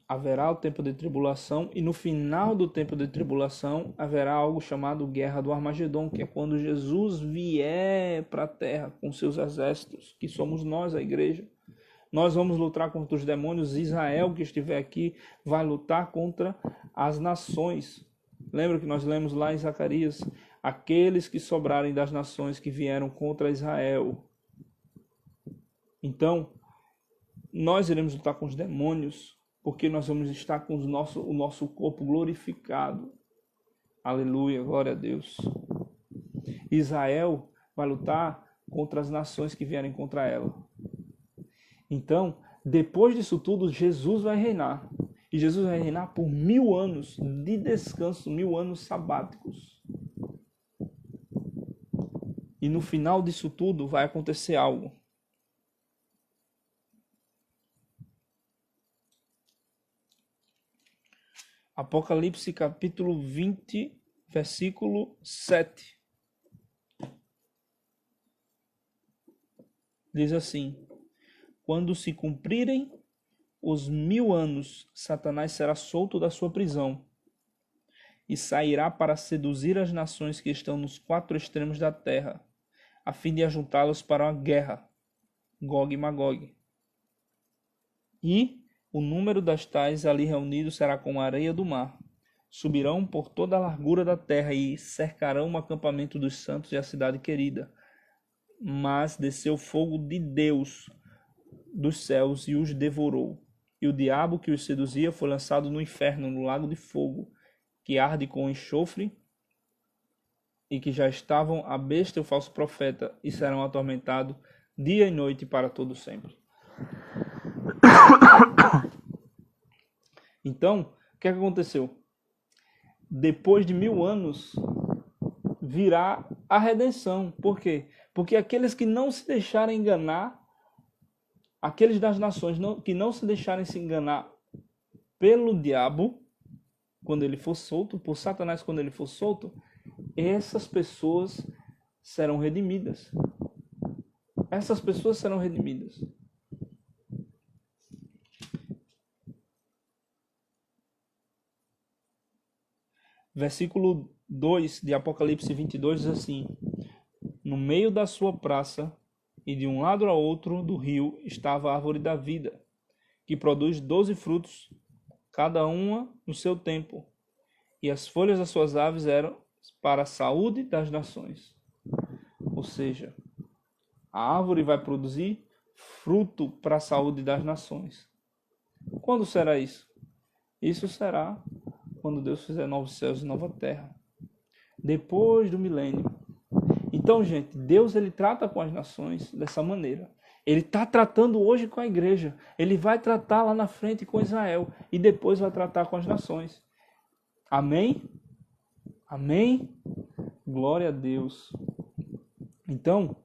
Haverá o tempo de tribulação, e no final do tempo de tribulação haverá algo chamado Guerra do Armagedon, que é quando Jesus vier para a terra com seus exércitos, que somos nós, a igreja. Nós vamos lutar contra os demônios. Israel, que estiver aqui, vai lutar contra as nações. Lembra que nós lemos lá em Zacarias? Aqueles que sobrarem das nações que vieram contra Israel. Então, nós iremos lutar com os demônios, porque nós vamos estar com o nosso corpo glorificado. Aleluia, glória a Deus. Israel vai lutar contra as nações que vierem contra ela. Então, depois disso tudo, Jesus vai reinar. E Jesus vai reinar por 1000 anos de descanso, 1000 anos sabáticos. E no final disso tudo vai acontecer algo. Apocalipse capítulo 20, versículo 7. Diz assim: quando se cumprirem os 1000 anos, Satanás será solto da sua prisão e sairá para seduzir as nações que estão nos 4 extremos da terra, a fim de ajuntá-los para uma guerra, Gog e Magog. E o número das tais ali reunidos será como a areia do mar. Subirão por toda a largura da terra e cercarão o acampamento dos santos e a cidade querida. Mas desceu fogo de Deus dos céus e os devorou. E o diabo que os seduzia foi lançado no inferno, no lago de fogo, que arde com enxofre, e que já estavam a besta e o falso profeta, e serão atormentados dia e noite para todo sempre. Então, o que aconteceu? Depois de 1000 anos, virá a redenção. Por quê? Porque aqueles que não se deixarem enganar, aqueles das nações que não se deixarem se enganar pelo diabo, quando ele for solto, por Satanás quando ele for solto, essas pessoas serão redimidas. Essas pessoas serão redimidas. Versículo 2 de Apocalipse 22 diz assim: no meio da sua praça e de um lado a outro do rio estava a árvore da vida, que produz 12 frutos, cada uma no seu tempo, e as folhas das suas aves eram para a saúde das nações. Ou seja, a árvore vai produzir fruto para a saúde das nações. Quando será isso? Isso será quando Deus fizer novos céus e nova terra, depois do milênio. Então, gente, Deus ele trata com as nações dessa maneira. Ele está tratando hoje com a igreja. Ele vai tratar lá na frente com Israel. E depois vai tratar com as nações. Amém? Amém? Glória a Deus. Então,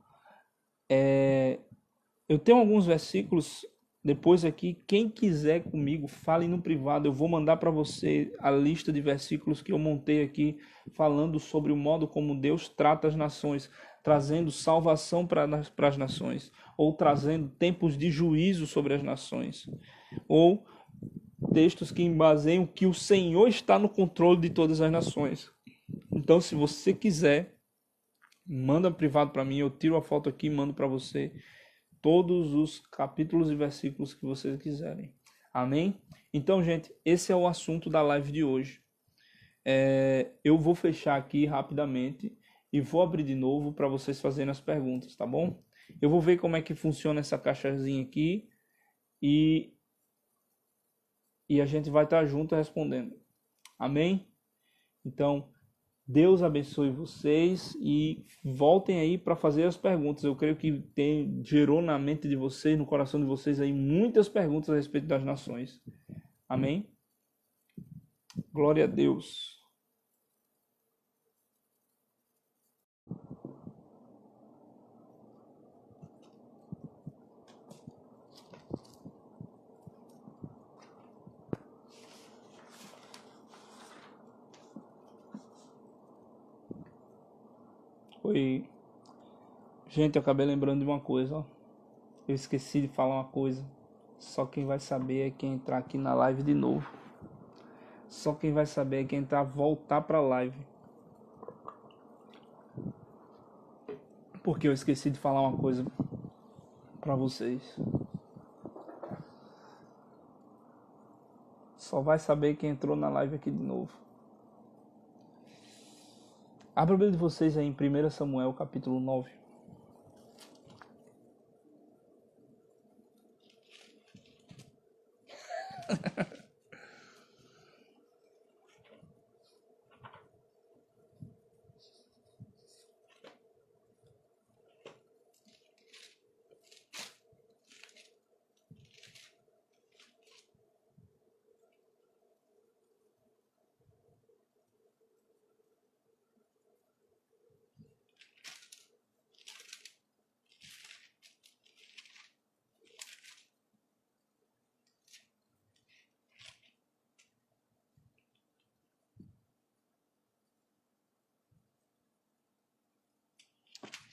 eu tenho alguns versículos depois aqui. Quem quiser comigo, fale no privado. Eu vou mandar para você a lista de versículos que eu montei aqui, falando sobre o modo como Deus trata as nações, trazendo salvação para as nações, ou trazendo tempos de juízo sobre as nações, ou textos que embaseiam que o Senhor está no controle de todas as nações. Então, se você quiser, manda privado para mim, eu tiro a foto aqui e mando para você todos os capítulos e versículos que vocês quiserem. Amém? Então, gente, esse é o assunto da live de hoje. Eu vou fechar aqui rapidamente e vou abrir de novo para vocês fazerem as perguntas, tá bom? Eu vou ver como é que funciona essa caixazinha aqui e a gente vai estar junto respondendo. Amém? Então, Deus abençoe vocês e voltem aí para fazer as perguntas. Eu creio que gerou na mente de vocês, no coração de vocês aí muitas perguntas a respeito das nações. Amém? Glória a Deus. Oi. Gente, eu acabei lembrando de uma coisa, ó. Eu esqueci de falar uma coisa. Só quem vai saber é quem entrar aqui na live de novo. Só quem vai saber é quem entrar, voltar pra live. Porque eu esqueci de falar uma coisa pra vocês. Só vai saber quem entrou na live aqui de novo. Abra a Bíblia de vocês aí em 1 Samuel, capítulo 9.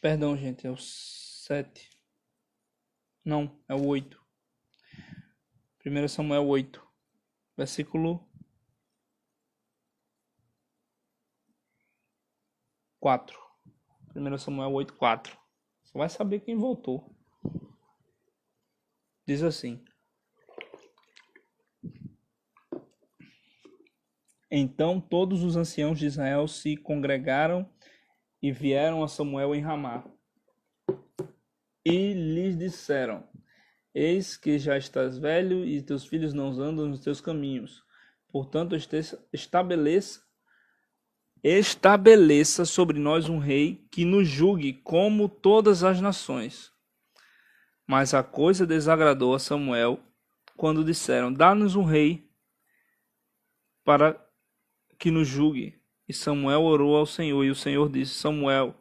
Perdão, gente, é o 7. Não, é o 8. 1 Samuel 8, versículo 4. 1 Samuel 8, 4. Só vai saber quem voltou. Diz assim: Então todos os anciãos de Israel se congregaram e vieram a Samuel em Ramá. E lhes disseram: Eis que já estás velho e teus filhos não andam nos teus caminhos. Portanto, estabeleça sobre nós um rei que nos julgue como todas as nações. Mas a coisa desagradou a Samuel quando disseram: Dá-nos um rei para que nos julgue. E Samuel orou ao Senhor, e o Senhor disse: Samuel,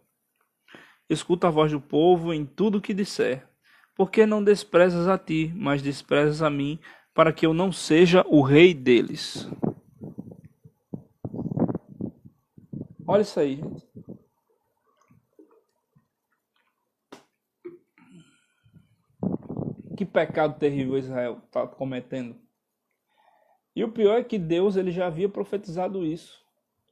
escuta a voz do povo em tudo o que disser. Porque não desprezas a ti, mas desprezas a mim, para que eu não seja o rei deles. Olha isso aí, gente. Que pecado terrível Israel está cometendo. E o pior é que Deus ele já havia profetizado isso.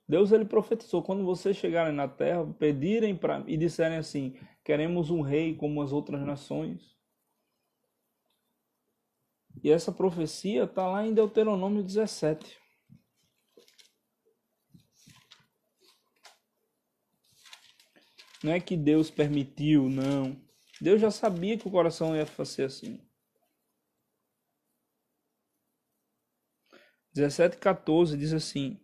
Deus ele profetizou: quando vocês chegarem na terra, pedirem e disserem assim: queremos um rei como as outras nações. E essa profecia está lá em Deuteronômio 17. Não é que Deus permitiu, não. Deus já sabia que o coração ia ser assim. 17:14 diz assim: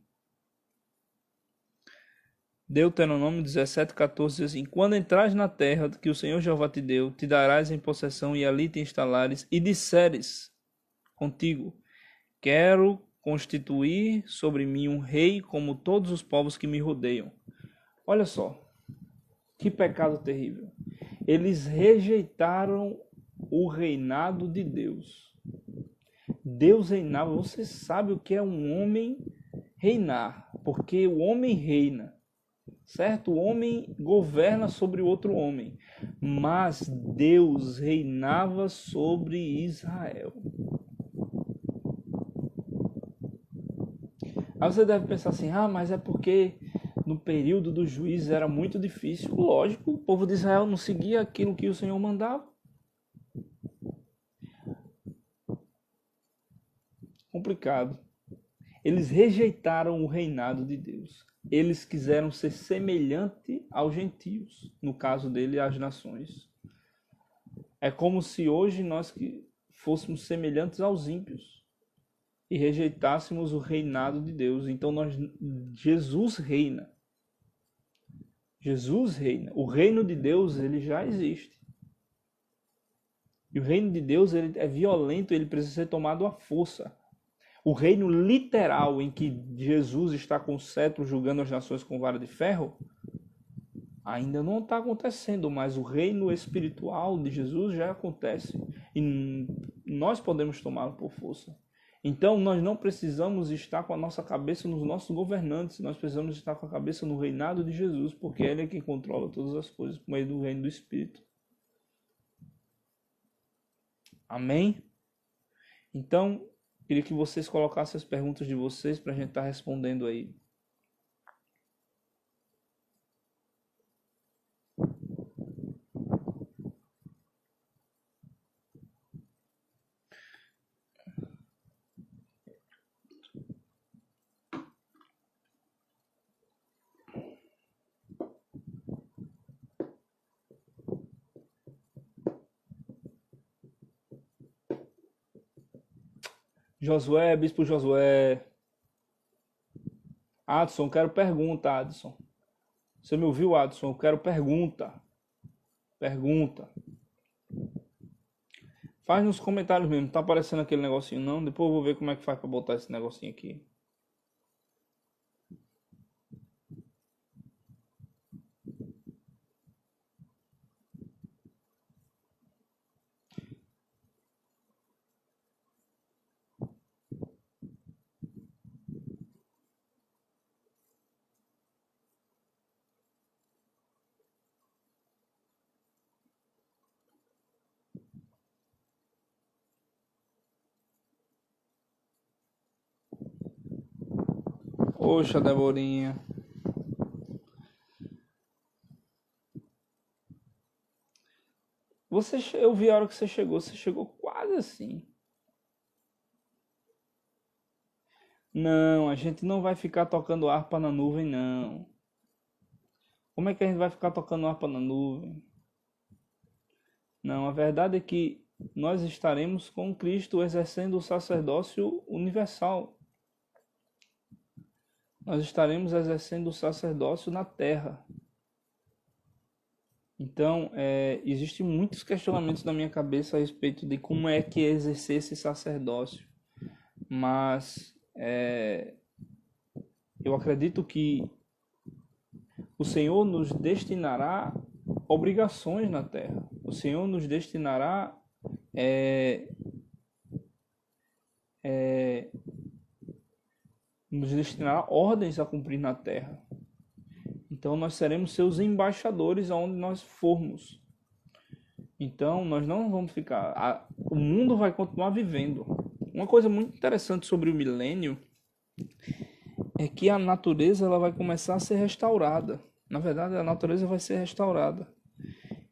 Deuteronômio 17:14 diz assim: Quando entrares na terra que o Senhor Jeová te deu, te darás em possessão e ali te instalares, e disseres contigo: Quero constituir sobre mim um rei como todos os povos que me rodeiam. Olha só, que pecado terrível. Eles rejeitaram o reinado de Deus. Deus reinava. Você sabe o que é um homem reinar, porque o homem reina, certo? O homem governa sobre o outro homem, mas Deus reinava sobre Israel. Aí você deve pensar assim, mas é porque no período dos juízes era muito difícil. Lógico, o povo de Israel não seguia aquilo que o Senhor mandava. Complicado. Eles rejeitaram o reinado de Deus. Eles quiseram ser semelhante aos gentios, no caso dele, às nações. É como se hoje nós fôssemos semelhantes aos ímpios e rejeitássemos o reinado de Deus. Então Jesus reina. Jesus reina. O reino de Deus, ele já existe. E o reino de Deus, ele é violento, ele precisa ser tomado à força. O reino literal em que Jesus está com o cetro julgando as nações com vara de ferro, ainda não está acontecendo, mas o reino espiritual de Jesus já acontece. E nós podemos tomá-lo por força. Então, nós não precisamos estar com a nossa cabeça nos nossos governantes, nós precisamos estar com a cabeça no reinado de Jesus, porque Ele é quem controla todas as coisas por meio do reino do Espírito. Amém? Então, queria que vocês colocassem as perguntas de vocês para a gente estar respondendo aí. Josué, Bispo Josué. Adson, quero pergunta, Adson. Você me ouviu, Adson? Eu quero pergunta. Pergunta. Faz nos comentários mesmo. Tá aparecendo aquele negocinho não? Depois eu vou ver como é que faz para botar esse negocinho aqui. Poxa, Deborinha. Eu vi a hora que você chegou quase assim. Não, a gente não vai ficar tocando harpa na nuvem, não. Como é que a gente vai ficar tocando harpa na nuvem? Não, a verdade é que nós estaremos com Cristo exercendo o sacerdócio universal. Nós estaremos exercendo o sacerdócio na terra. Então, existem muitos questionamentos na minha cabeça a respeito de como é que é exercer esse sacerdócio. Mas eu acredito que o Senhor nos destinará obrigações na terra. O Senhor nos destinará ordens a cumprir na terra. Então nós seremos seus embaixadores aonde nós formos. Então nós não vamos ficar... O mundo vai continuar vivendo. Uma coisa muito interessante sobre o milênio é que a natureza ela vai começar a ser restaurada. Na verdade, a natureza vai ser restaurada.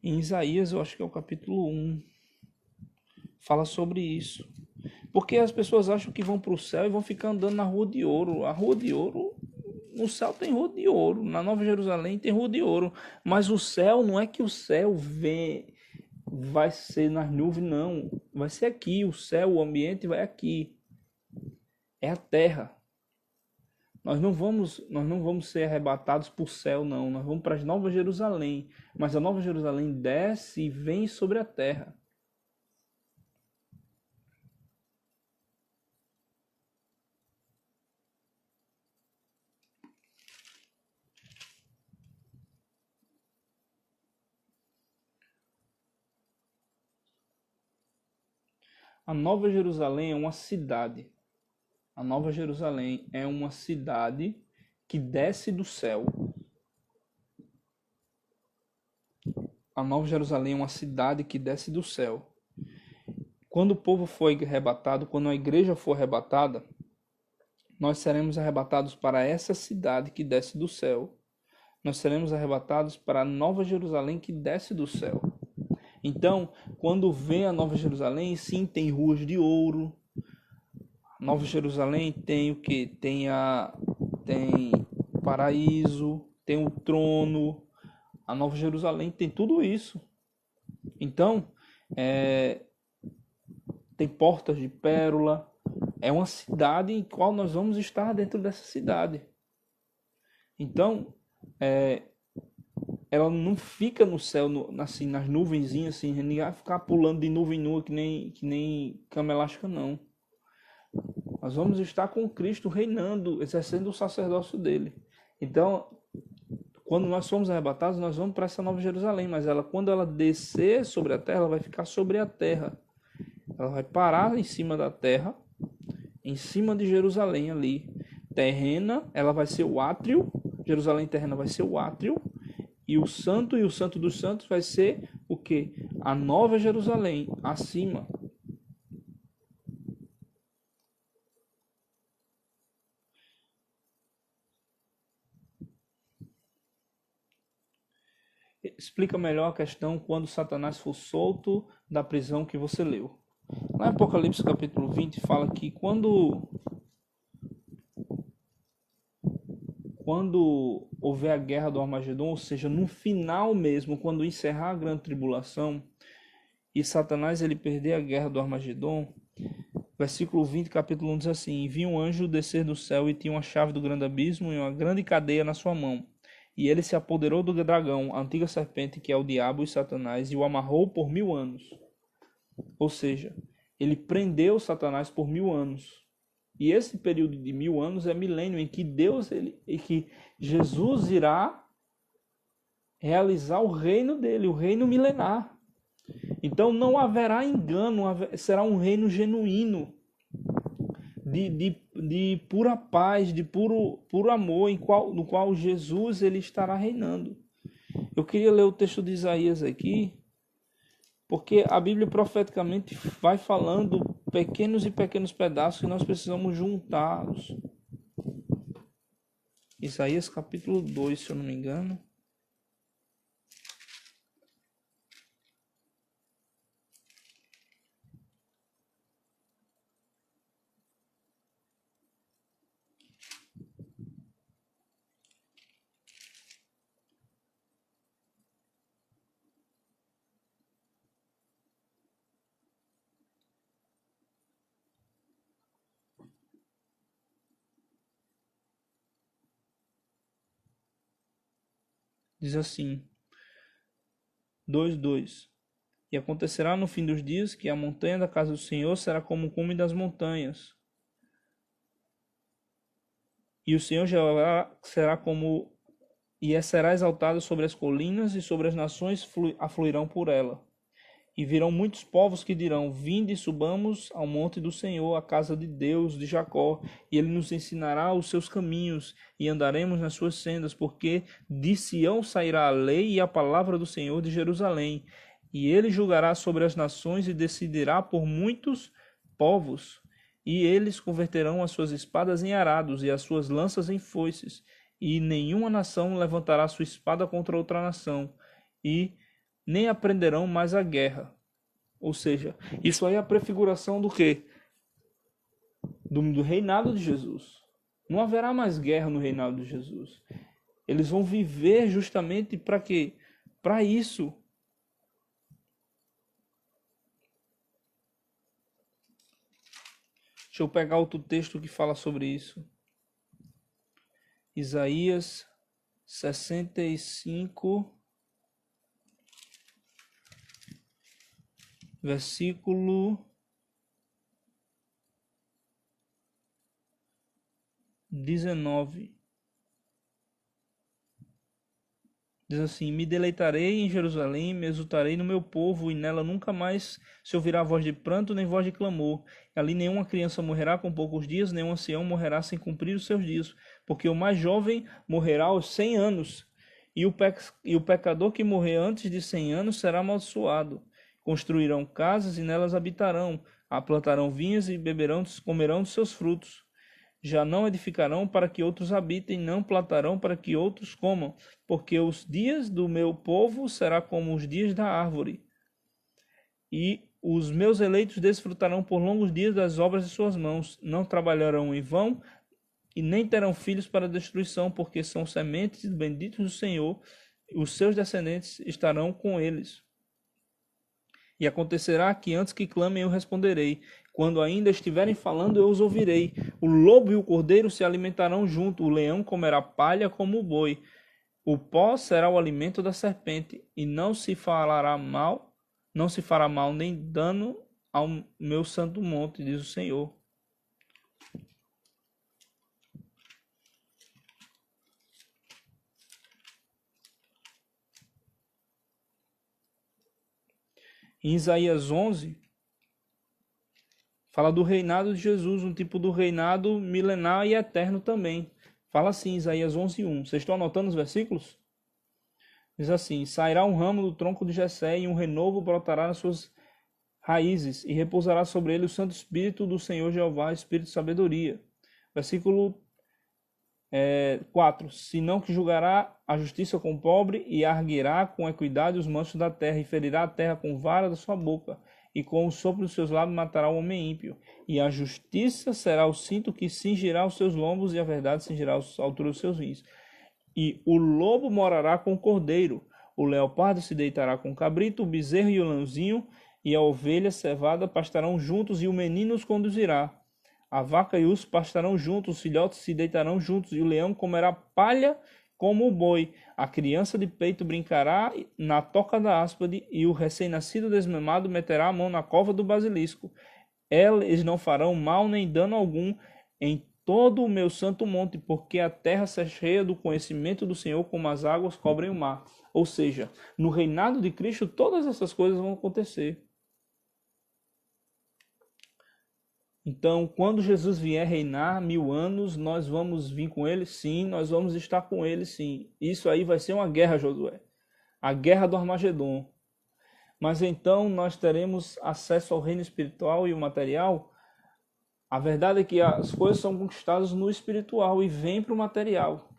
Em Isaías, eu acho que é o capítulo 1, fala sobre isso. Porque as pessoas acham que vão para o céu e vão ficar andando na Rua de Ouro. A Rua de Ouro, no céu tem Rua de Ouro. Na Nova Jerusalém tem Rua de Ouro. Mas o céu, não é que o céu vai ser nas nuvens, não. Vai ser aqui. O céu, o ambiente vai aqui. É a terra. Nós não vamos ser arrebatados para o céu, não. Nós vamos para a Nova Jerusalém. Mas a Nova Jerusalém desce e vem sobre a terra. A Nova Jerusalém é uma cidade. A Nova Jerusalém é uma cidade que desce do céu. A Nova Jerusalém é uma cidade que desce do céu. Quando o povo for arrebatado, quando a igreja for arrebatada, nós seremos arrebatados para essa cidade que desce do céu. Nós seremos arrebatados para a Nova Jerusalém que desce do céu. Então, quando vem a Nova Jerusalém, sim, tem ruas de ouro. A Nova Jerusalém tem o quê? Tem o paraíso, tem o trono. A Nova Jerusalém tem tudo isso. Então, tem portas de pérola. É uma cidade em qual nós vamos estar dentro dessa cidade. Então, ela não fica no céu, assim, nas nuvenzinhas, assim, ninguém vai ficar pulando de nuvem nua que nem cama elástica, não. Nós vamos estar com Cristo reinando, exercendo o sacerdócio dele. Então, quando nós somos arrebatados, nós vamos para essa Nova Jerusalém, mas quando ela descer sobre a terra, ela vai ficar sobre a terra. Ela vai parar em cima da terra, em cima de Jerusalém ali. Terrena, ela vai ser o átrio. Jerusalém terrena vai ser o átrio. E o santo dos santos vai ser o quê? A Nova Jerusalém, acima. Explica melhor a questão quando Satanás for solto da prisão que você leu. Lá em Apocalipse capítulo 20 fala que quando houver a guerra do Armagedon, ou seja, no final mesmo, quando encerrar a grande tribulação, e Satanás ele perder a guerra do Armagedon, versículo 20, capítulo 1 diz assim: E vi um anjo descer do céu e tinha uma chave do grande abismo e uma grande cadeia na sua mão. E ele se apoderou do dragão, a antiga serpente, que é o diabo e Satanás, e o amarrou por 1000 anos. Ou seja, ele prendeu Satanás por 1000 anos. E esse período de 1000 anos é milênio em que que Jesus irá realizar o reino dele, o reino milenar. Então não haverá engano, será um reino genuíno, de pura paz, de puro amor, no qual Jesus ele estará reinando. Eu queria ler o texto de Isaías aqui, porque a Bíblia profeticamente vai falando pequenos e pequenos pedaços que nós precisamos juntá-los. Isaías capítulo 2, se eu não me engano. Diz assim, 2:2. E acontecerá no fim dos dias que a montanha da casa do Senhor será como o cume das montanhas. E o Senhor Jeová será como... E será exaltado sobre as colinas e sobre as nações afluirão por ela. E virão muitos povos que dirão: Vinde e subamos ao monte do Senhor, à casa de Deus de Jacó, e ele nos ensinará os seus caminhos, e andaremos nas suas sendas, porque de Sião sairá a lei e a palavra do Senhor de Jerusalém. E ele julgará sobre as nações e decidirá por muitos povos. E eles converterão as suas espadas em arados e as suas lanças em foices. E nenhuma nação levantará sua espada contra outra nação, e nem aprenderão mais a guerra. Ou seja, isso aí é a prefiguração do quê? Do reinado de Jesus. Não haverá mais guerra no reinado de Jesus. Eles vão viver justamente para quê? Para isso. Deixa eu pegar outro texto que fala sobre isso. Isaías 65, versículo 19. Diz assim: Me deleitarei em Jerusalém, me exultarei no meu povo, e nela nunca mais se ouvirá voz de pranto nem voz de clamor. Ali nenhuma criança morrerá com poucos dias, nenhum ancião morrerá sem cumprir os seus dias, porque o mais jovem morrerá aos 100 anos, e o pecador que morrer antes de 100 anos será amaldiçoado. Construirão casas e nelas habitarão, plantarão vinhas e comerão dos seus frutos. Já não edificarão para que outros habitem, não plantarão para que outros comam, porque os dias do meu povo será como os dias da árvore. E os meus eleitos desfrutarão por longos dias das obras de suas mãos, não trabalharão em vão e nem terão filhos para destruição, porque são sementes benditos do Senhor, os seus descendentes estarão com eles. E acontecerá que antes que clamem eu responderei. Quando ainda estiverem falando, eu os ouvirei. O lobo e o cordeiro se alimentarão junto, o leão comerá palha como o boi. O pó será o alimento da serpente, e não se fará mal nem dano ao meu santo monte, diz o Senhor. Em Isaías 11, fala do reinado de Jesus, um tipo do reinado milenar e eterno também. Fala assim, Isaías 11:1. Vocês estão anotando os versículos? Diz assim: Sairá um ramo do tronco de Jessé e um renovo brotará nas suas raízes, e repousará sobre ele o Santo Espírito do Senhor Jeová, Espírito de sabedoria. Versículo 4. Senão que julgará a justiça com o pobre, e arguirá com equidade os mansos da terra, e ferirá a terra com vara da sua boca, e com o sopro dos seus lábios matará o homem ímpio. E a justiça será o cinto que cingirá os seus lombos, e a verdade cingirá a altura dos seus rins. E o lobo morará com o cordeiro, o leopardo se deitará com o cabrito, o bezerro e o leãozinho, e a ovelha cevada pastarão juntos, e o menino os conduzirá. A vaca e o urso pastarão juntos, os filhotes se deitarão juntos, e o leão comerá palha como o boi. A criança de peito brincará na toca da áspide, e o recém-nascido desmamado meterá a mão na cova do basilisco. Eles não farão mal nem dano algum em todo o meu santo monte, porque a terra se cheia do conhecimento do Senhor, como as águas cobrem o mar. Ou seja, no reinado de Cristo, todas essas coisas vão acontecer. Então, quando Jesus vier reinar 1000 anos, nós vamos vir com ele? Sim, nós vamos estar com ele, sim. Isso aí vai ser uma guerra, Josué. A guerra do Armagedon. Mas então nós teremos acesso ao reino espiritual e o material? A verdade é que as coisas são conquistadas no espiritual e vêm para o material.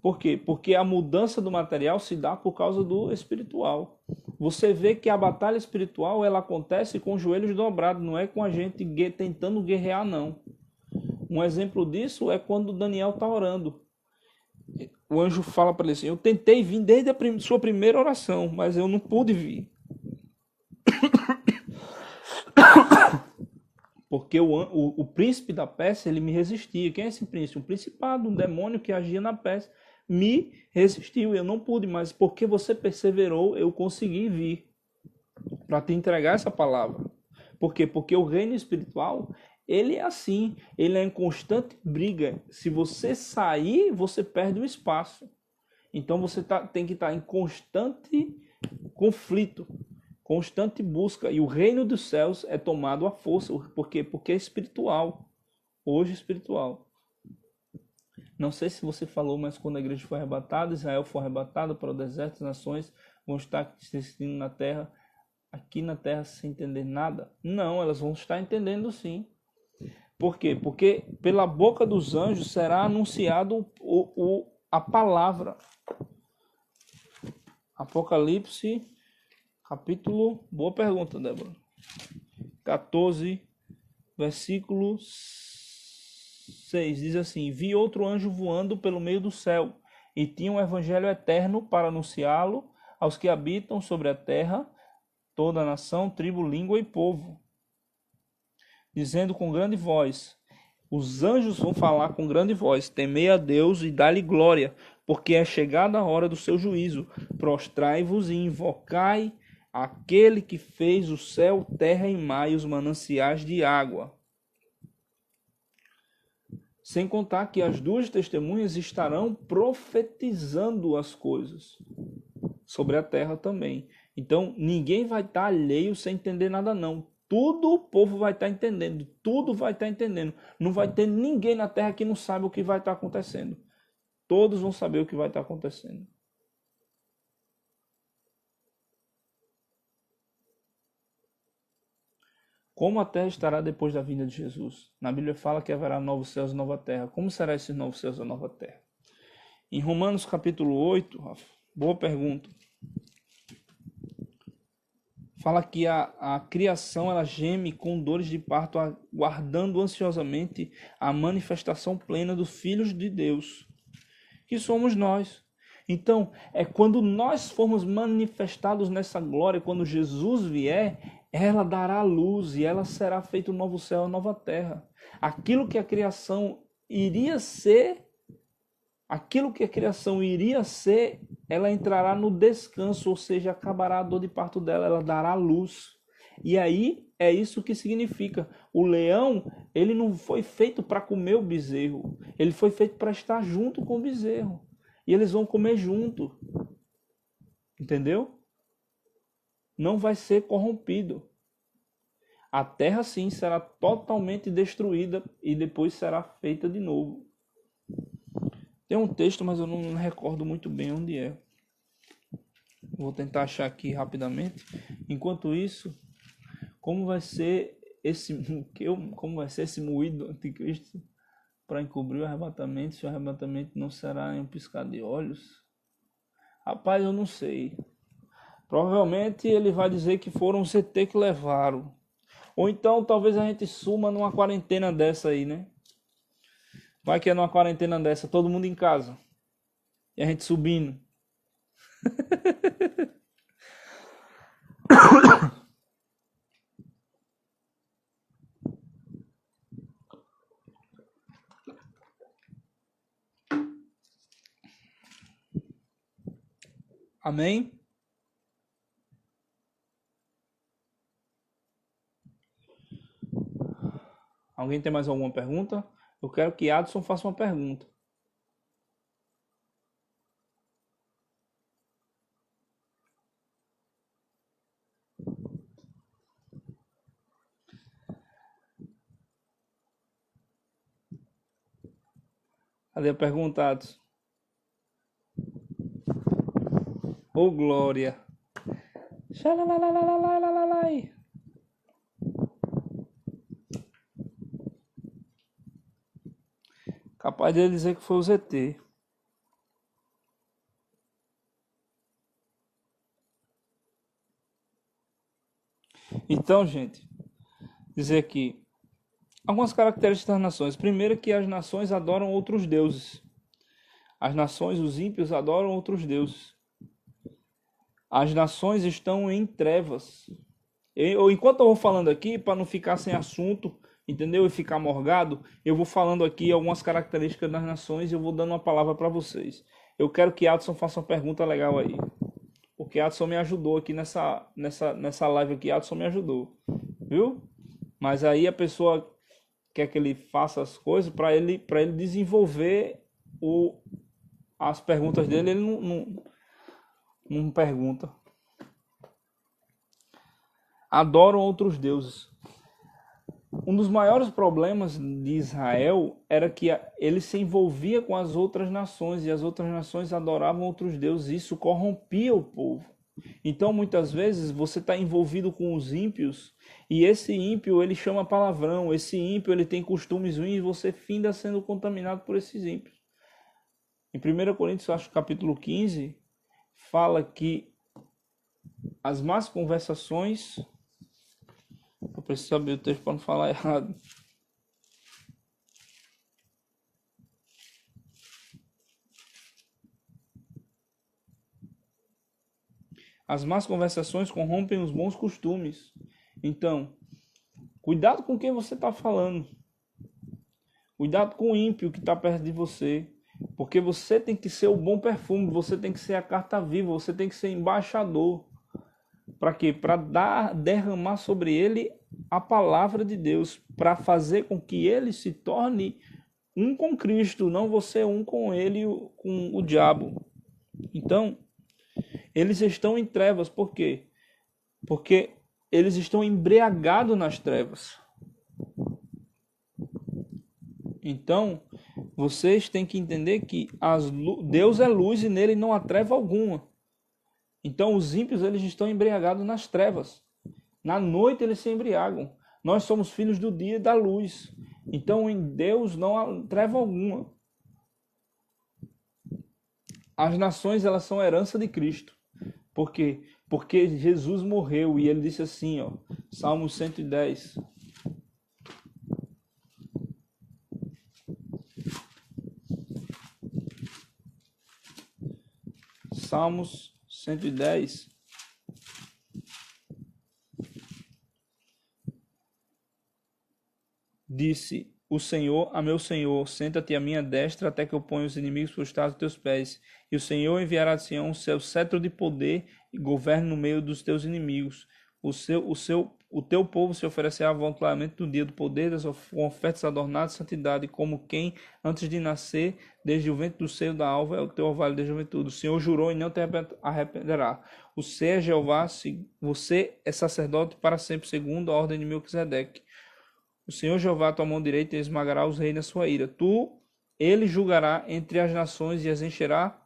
Por quê? Porque a mudança do material se dá por causa do espiritual. Você vê que a batalha espiritual ela acontece com os joelhos dobrados, não é com a gente tentando guerrear, não. Um exemplo disso é quando Daniel está orando. O anjo fala para ele assim: eu tentei vir desde a sua primeira oração, mas eu não pude vir. Porque o príncipe da Pérsia, ele me resistia. Quem é esse príncipe? Um principado, um demônio que agia na Pérsia. Me resistiu, eu não pude, mas porque você perseverou, eu consegui vir para te entregar essa palavra. Por quê? Porque o reino espiritual, ele é assim, ele é em constante briga. Se você sair, você perde o espaço. Então você tem que estar em constante conflito, constante busca. E o reino dos céus é tomado à força. Por quê? Porque é espiritual. Hoje é espiritual. Não sei se você falou, mas quando a igreja foi arrebatada, Israel foi arrebatado para o deserto, as nações vão estar assistindo na terra, aqui na terra sem entender nada? Não, elas vão estar entendendo sim. Por quê? Porque pela boca dos anjos será anunciado a palavra. Apocalipse, capítulo... Boa pergunta, Débora. 14, versículo 6, diz assim: Vi outro anjo voando pelo meio do céu, e tinha um evangelho eterno para anunciá-lo aos que habitam sobre a terra, toda nação, tribo, língua e povo, dizendo com grande voz: Os anjos vão falar com grande voz: temei a Deus e dá-lhe glória, porque é chegada a hora do seu juízo. Prostrai-vos e invocai aquele que fez o céu, terra e mar e os mananciais de água. Sem contar que as duas testemunhas estarão profetizando as coisas sobre a terra também. Então, ninguém vai estar alheio sem entender nada, não. Tudo o povo vai estar entendendo, tudo vai estar entendendo. Não vai ter ninguém na terra que não saiba o que vai estar acontecendo. Todos vão saber o que vai estar acontecendo. Como a terra estará depois da vinda de Jesus? Na Bíblia fala que haverá novos céus e nova terra. Como será esses novos céus e nova terra? Em Romanos capítulo 8, Rafa, boa pergunta. Fala que a criação ela geme com dores de parto, aguardando ansiosamente a manifestação plena dos filhos de Deus, que somos nós. Então, é quando nós formos manifestados nessa glória, quando Jesus vier, ela dará luz e ela será feito um novo céu e nova terra. Aquilo que a criação iria ser, ela entrará no descanso, ou seja, acabará a dor de parto dela, ela dará luz. E aí é isso que significa. O leão, ele não foi feito para comer o bezerro, ele foi feito para estar junto com o bezerro. E eles vão comer junto. Entendeu? Não vai ser corrompido. A terra sim será totalmente destruída e depois será feita de novo. Tem um texto, mas eu não recordo muito bem onde é. Vou tentar achar aqui rapidamente. Enquanto isso, como vai ser esse moído do anticristo para encobrir o arrebatamento, se o arrebatamento não será em um piscar de olhos? Rapaz, eu não sei. Provavelmente ele vai dizer que foram os CT que levaram. Ou então talvez a gente suma numa quarentena dessa aí, né? Vai que é numa quarentena dessa, todo mundo em casa. E a gente subindo. Amém? Alguém tem mais alguma pergunta? Eu quero que Adson faça uma pergunta. Cadê a pergunta, Adson? Ô, glória! Xalalalalalalalai. Capaz dele dizer que foi o ZT. Então, gente, dizer aqui algumas características das nações. Primeiro, que as nações adoram outros deuses. As nações, os ímpios, adoram outros deuses. As nações estão em trevas. Enquanto eu vou falando aqui, para não ficar sem assunto, entendeu? E ficar morgado, eu vou falando aqui algumas características das nações e eu vou dando uma palavra para vocês. Eu quero que Adson faça uma pergunta legal aí. Porque Adson me ajudou aqui nessa live aqui. Adson me ajudou. Viu? Mas aí a pessoa quer que ele faça as coisas para ele desenvolver as perguntas dele. Ele não pergunta. Adoram outros deuses. Um dos maiores problemas de Israel era que ele se envolvia com as outras nações e as outras nações adoravam outros deuses. Isso corrompia o povo. Então, muitas vezes, você está envolvido com os ímpios e esse ímpio, ele chama palavrão, esse ímpio, ele tem costumes ruins e você finda sendo contaminado por esses ímpios. Em 1 Coríntios, acho que capítulo 15, fala que as más conversações... Eu preciso saber o texto para não falar errado. As más conversações corrompem os bons costumes. Então, cuidado com quem você está falando. Cuidado com o ímpio que está perto de você. Porque você tem que ser o bom perfume, você tem que ser a carta viva, você tem que ser embaixador. Para quê? Para derramar sobre ele a palavra de Deus, para fazer com que ele se torne um com Cristo, não você um com ele, com o diabo. Então, eles estão em trevas, por quê? Porque eles estão embriagados nas trevas. Então, vocês têm que entender que Deus é luz e nele não há treva alguma. Então, os ímpios eles estão embriagados nas trevas. Na noite eles se embriagam. Nós somos filhos do dia e da luz. Então, em Deus não há treva alguma. As nações elas são herança de Cristo. Por quê? Porque Jesus morreu e ele disse assim, ó, Salmo 110. Salmos 110. Disse o Senhor a meu Senhor, senta-te à minha destra até que eu ponha os inimigos prostrados aos teus pés. E o Senhor enviará de Sião o seu cetro de poder e governe no meio dos teus inimigos. O teu povo se oferecerá voluntariamente no dia do poder, com ofertas adornadas de santidade, como quem, antes de nascer, desde o ventre do seio da alva, é o teu orvalho desde a juventude. O Senhor jurou e não te arrependerá. Você é Jeová, você é sacerdote para sempre, segundo a ordem de Melquisedeque. O Senhor Jeová, tua mão direita, esmagará os reis na sua ira. Ele julgará entre as nações e as encherá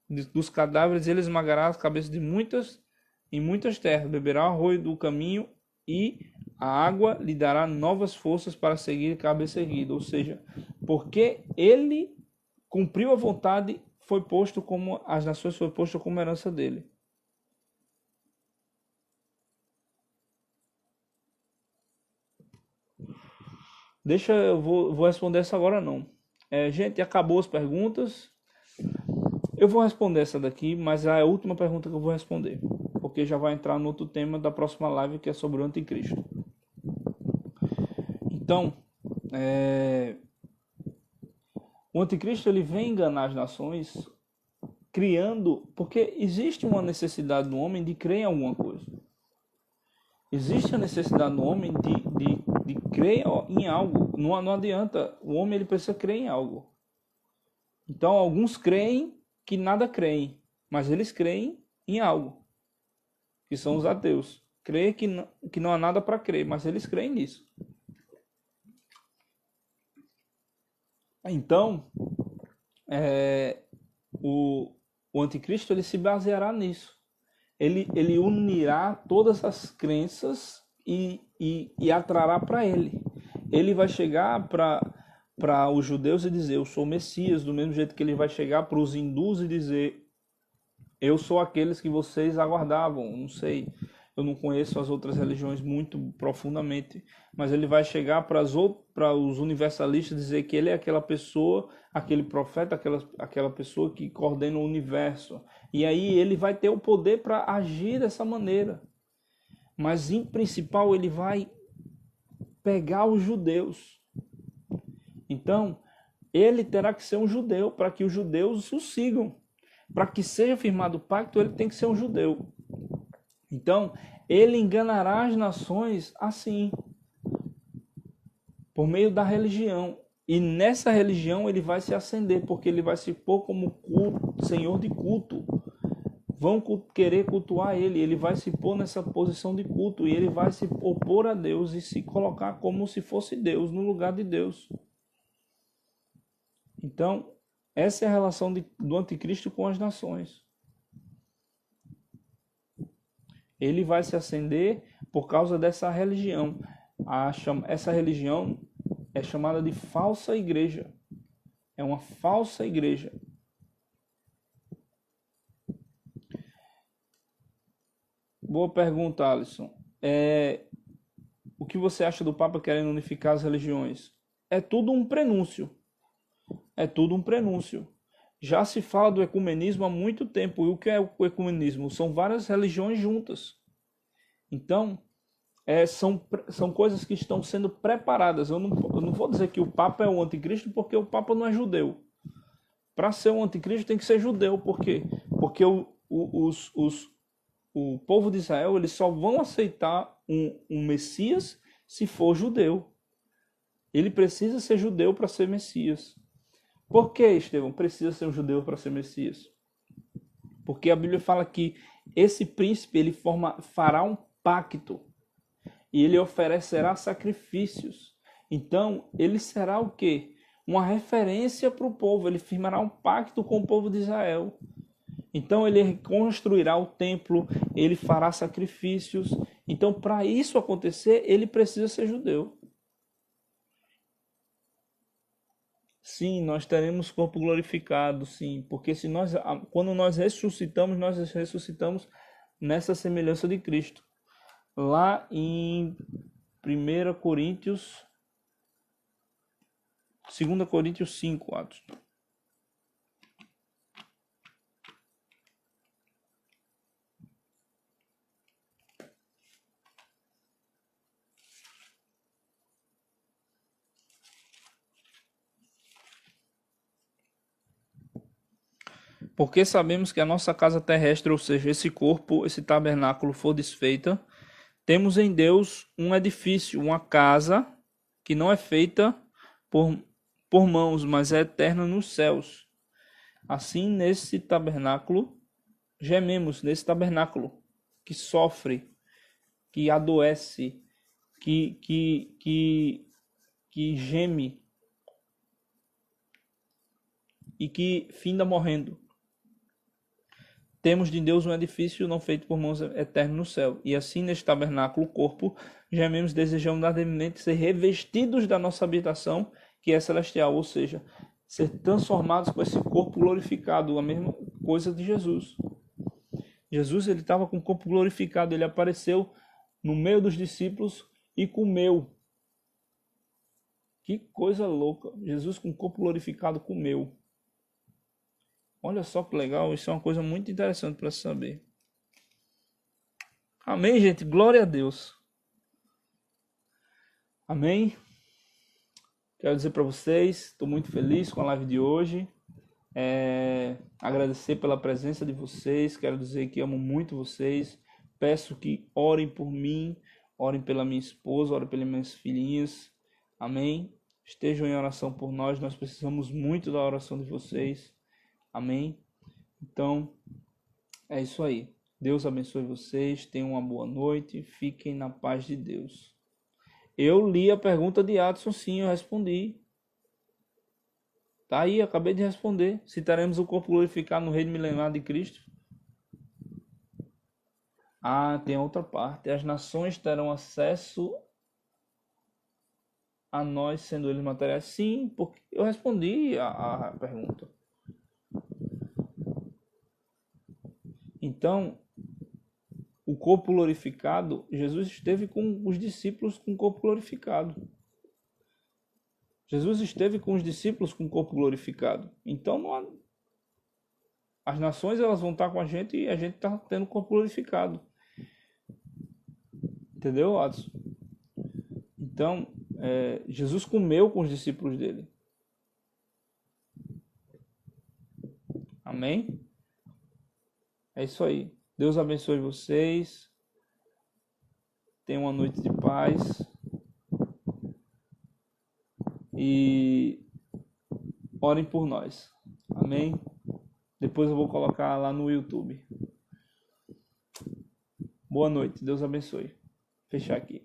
dos cadáveres, ele esmagará as cabeças de em muitas terras. Beberá o arroio do caminho e a água lhe dará novas forças para seguir cabeça erguida. Ou seja, porque ele cumpriu a vontade, as nações foi posto como herança dele. Eu vou responder essa agora não. Gente, acabou as perguntas. Eu vou responder essa daqui, mas é a última pergunta que eu vou responder. Porque já vai entrar no outro tema da próxima live, que é sobre o anticristo. Então, o anticristo ele vem enganar as nações, porque existe uma necessidade do homem de crer em alguma coisa. Existe a necessidade do homem de crer em algo. Não adianta. O homem ele precisa crer em algo. Então, alguns creem que nada creem, mas eles creem em algo, que são os ateus. Creem que não há nada para crer, mas eles creem nisso. Então, o anticristo ele se baseará nisso. Ele unirá todas as crenças e atrará para ele. Ele vai chegar para os judeus e dizer, eu sou o Messias, do mesmo jeito que ele vai chegar para os hindus e dizer, eu sou aqueles que vocês aguardavam. Não sei, eu não conheço as outras religiões muito profundamente, mas ele vai chegar para os universalistas e dizer que ele é aquela pessoa, aquele profeta, aquela pessoa que coordena o universo. E aí ele vai ter o poder para agir dessa maneira. Mas em principal ele vai pegar os judeus. Então, ele terá que ser um judeu para que os judeus o sigam. Para que seja firmado o pacto, ele tem que ser um judeu. Então, ele enganará as nações assim, por meio da religião. E nessa religião ele vai se ascender, porque ele vai se pôr como senhor de culto. Vão querer cultuar ele, ele vai se pôr nessa posição de culto, e ele vai se opor a Deus e se colocar como se fosse Deus, no lugar de Deus. Então, essa é a relação do anticristo com as nações. Ele vai se ascender por causa dessa religião. Essa religião é chamada de falsa igreja. É uma falsa igreja. Boa pergunta, Alisson. O que você acha do Papa querendo unificar as religiões? É tudo um prenúncio. É tudo um prenúncio. Já se fala do ecumenismo há muito tempo. E o que é o ecumenismo? São várias religiões juntas. Então, são coisas que estão sendo preparadas. Eu não vou dizer que o Papa é o anticristo, porque o Papa não é judeu. Para ser um anticristo tem que ser judeu. Por quê? Porque o povo de Israel, eles só vão aceitar um Messias se for judeu. Ele precisa ser judeu para ser Messias. Por que, Estevão, precisa ser um judeu para ser Messias? Porque a Bíblia fala que esse príncipe ele fará um pacto e ele oferecerá sacrifícios. Então, ele será o quê? Uma referência para o povo. Ele firmará um pacto com o povo de Israel. Então, ele reconstruirá o templo, ele fará sacrifícios. Então, para isso acontecer, ele precisa ser judeu. Sim, nós teremos corpo glorificado, sim, porque quando nós ressuscitamos nessa semelhança de Cristo. Lá em 2 Coríntios 5, Atos. Porque sabemos que a nossa casa terrestre, ou seja, esse corpo, esse tabernáculo for desfeita, temos em Deus um edifício, uma casa que não é feita por mãos, mas é eterna nos céus. Assim, nesse tabernáculo, gememos nesse tabernáculo que sofre, que adoece, que geme e que finda morrendo. Temos de Deus um edifício não feito por mãos eterno no céu. E assim, neste tabernáculo, o corpo, gememos, desejamos ardentemente ser revestidos da nossa habitação, que é celestial, ou seja, ser transformados com esse corpo glorificado, a mesma coisa de Jesus. Jesus ele estava com o corpo glorificado, ele apareceu no meio dos discípulos e comeu. Que coisa louca! Jesus com o corpo glorificado comeu. Olha só que legal, isso é uma coisa muito interessante para saber. Amém, gente? Glória a Deus. Amém? Quero dizer para vocês, estou muito feliz com a live de hoje. Agradecer pela presença de vocês, quero dizer que amo muito vocês. Peço que orem por mim, orem pela minha esposa, orem pelas minhas filhinhas. Amém? Estejam em oração por nós, nós precisamos muito da oração de vocês. Amém? Então, é isso aí. Deus abençoe vocês, tenham uma boa noite, fiquem na paz de Deus. Eu li a pergunta de Adson, sim, eu respondi. Tá aí, acabei de responder. Se teremos o corpo glorificado no reino milenar de Cristo? Ah, tem outra parte. As nações terão acesso a nós, sendo eles materiais? Sim, porque eu respondi a pergunta. Então, o corpo glorificado, Jesus esteve com os discípulos com o corpo glorificado. Jesus esteve com os discípulos com o corpo glorificado. Então, as nações elas vão estar com a gente e a gente está tendo o corpo glorificado. Entendeu, Adson? Então, Jesus comeu com os discípulos dele. Amém? É isso aí. Deus abençoe vocês. Tenham uma noite de paz. E orem por nós. Amém? Depois eu vou colocar lá no YouTube. Boa noite. Deus abençoe. Fechar aqui.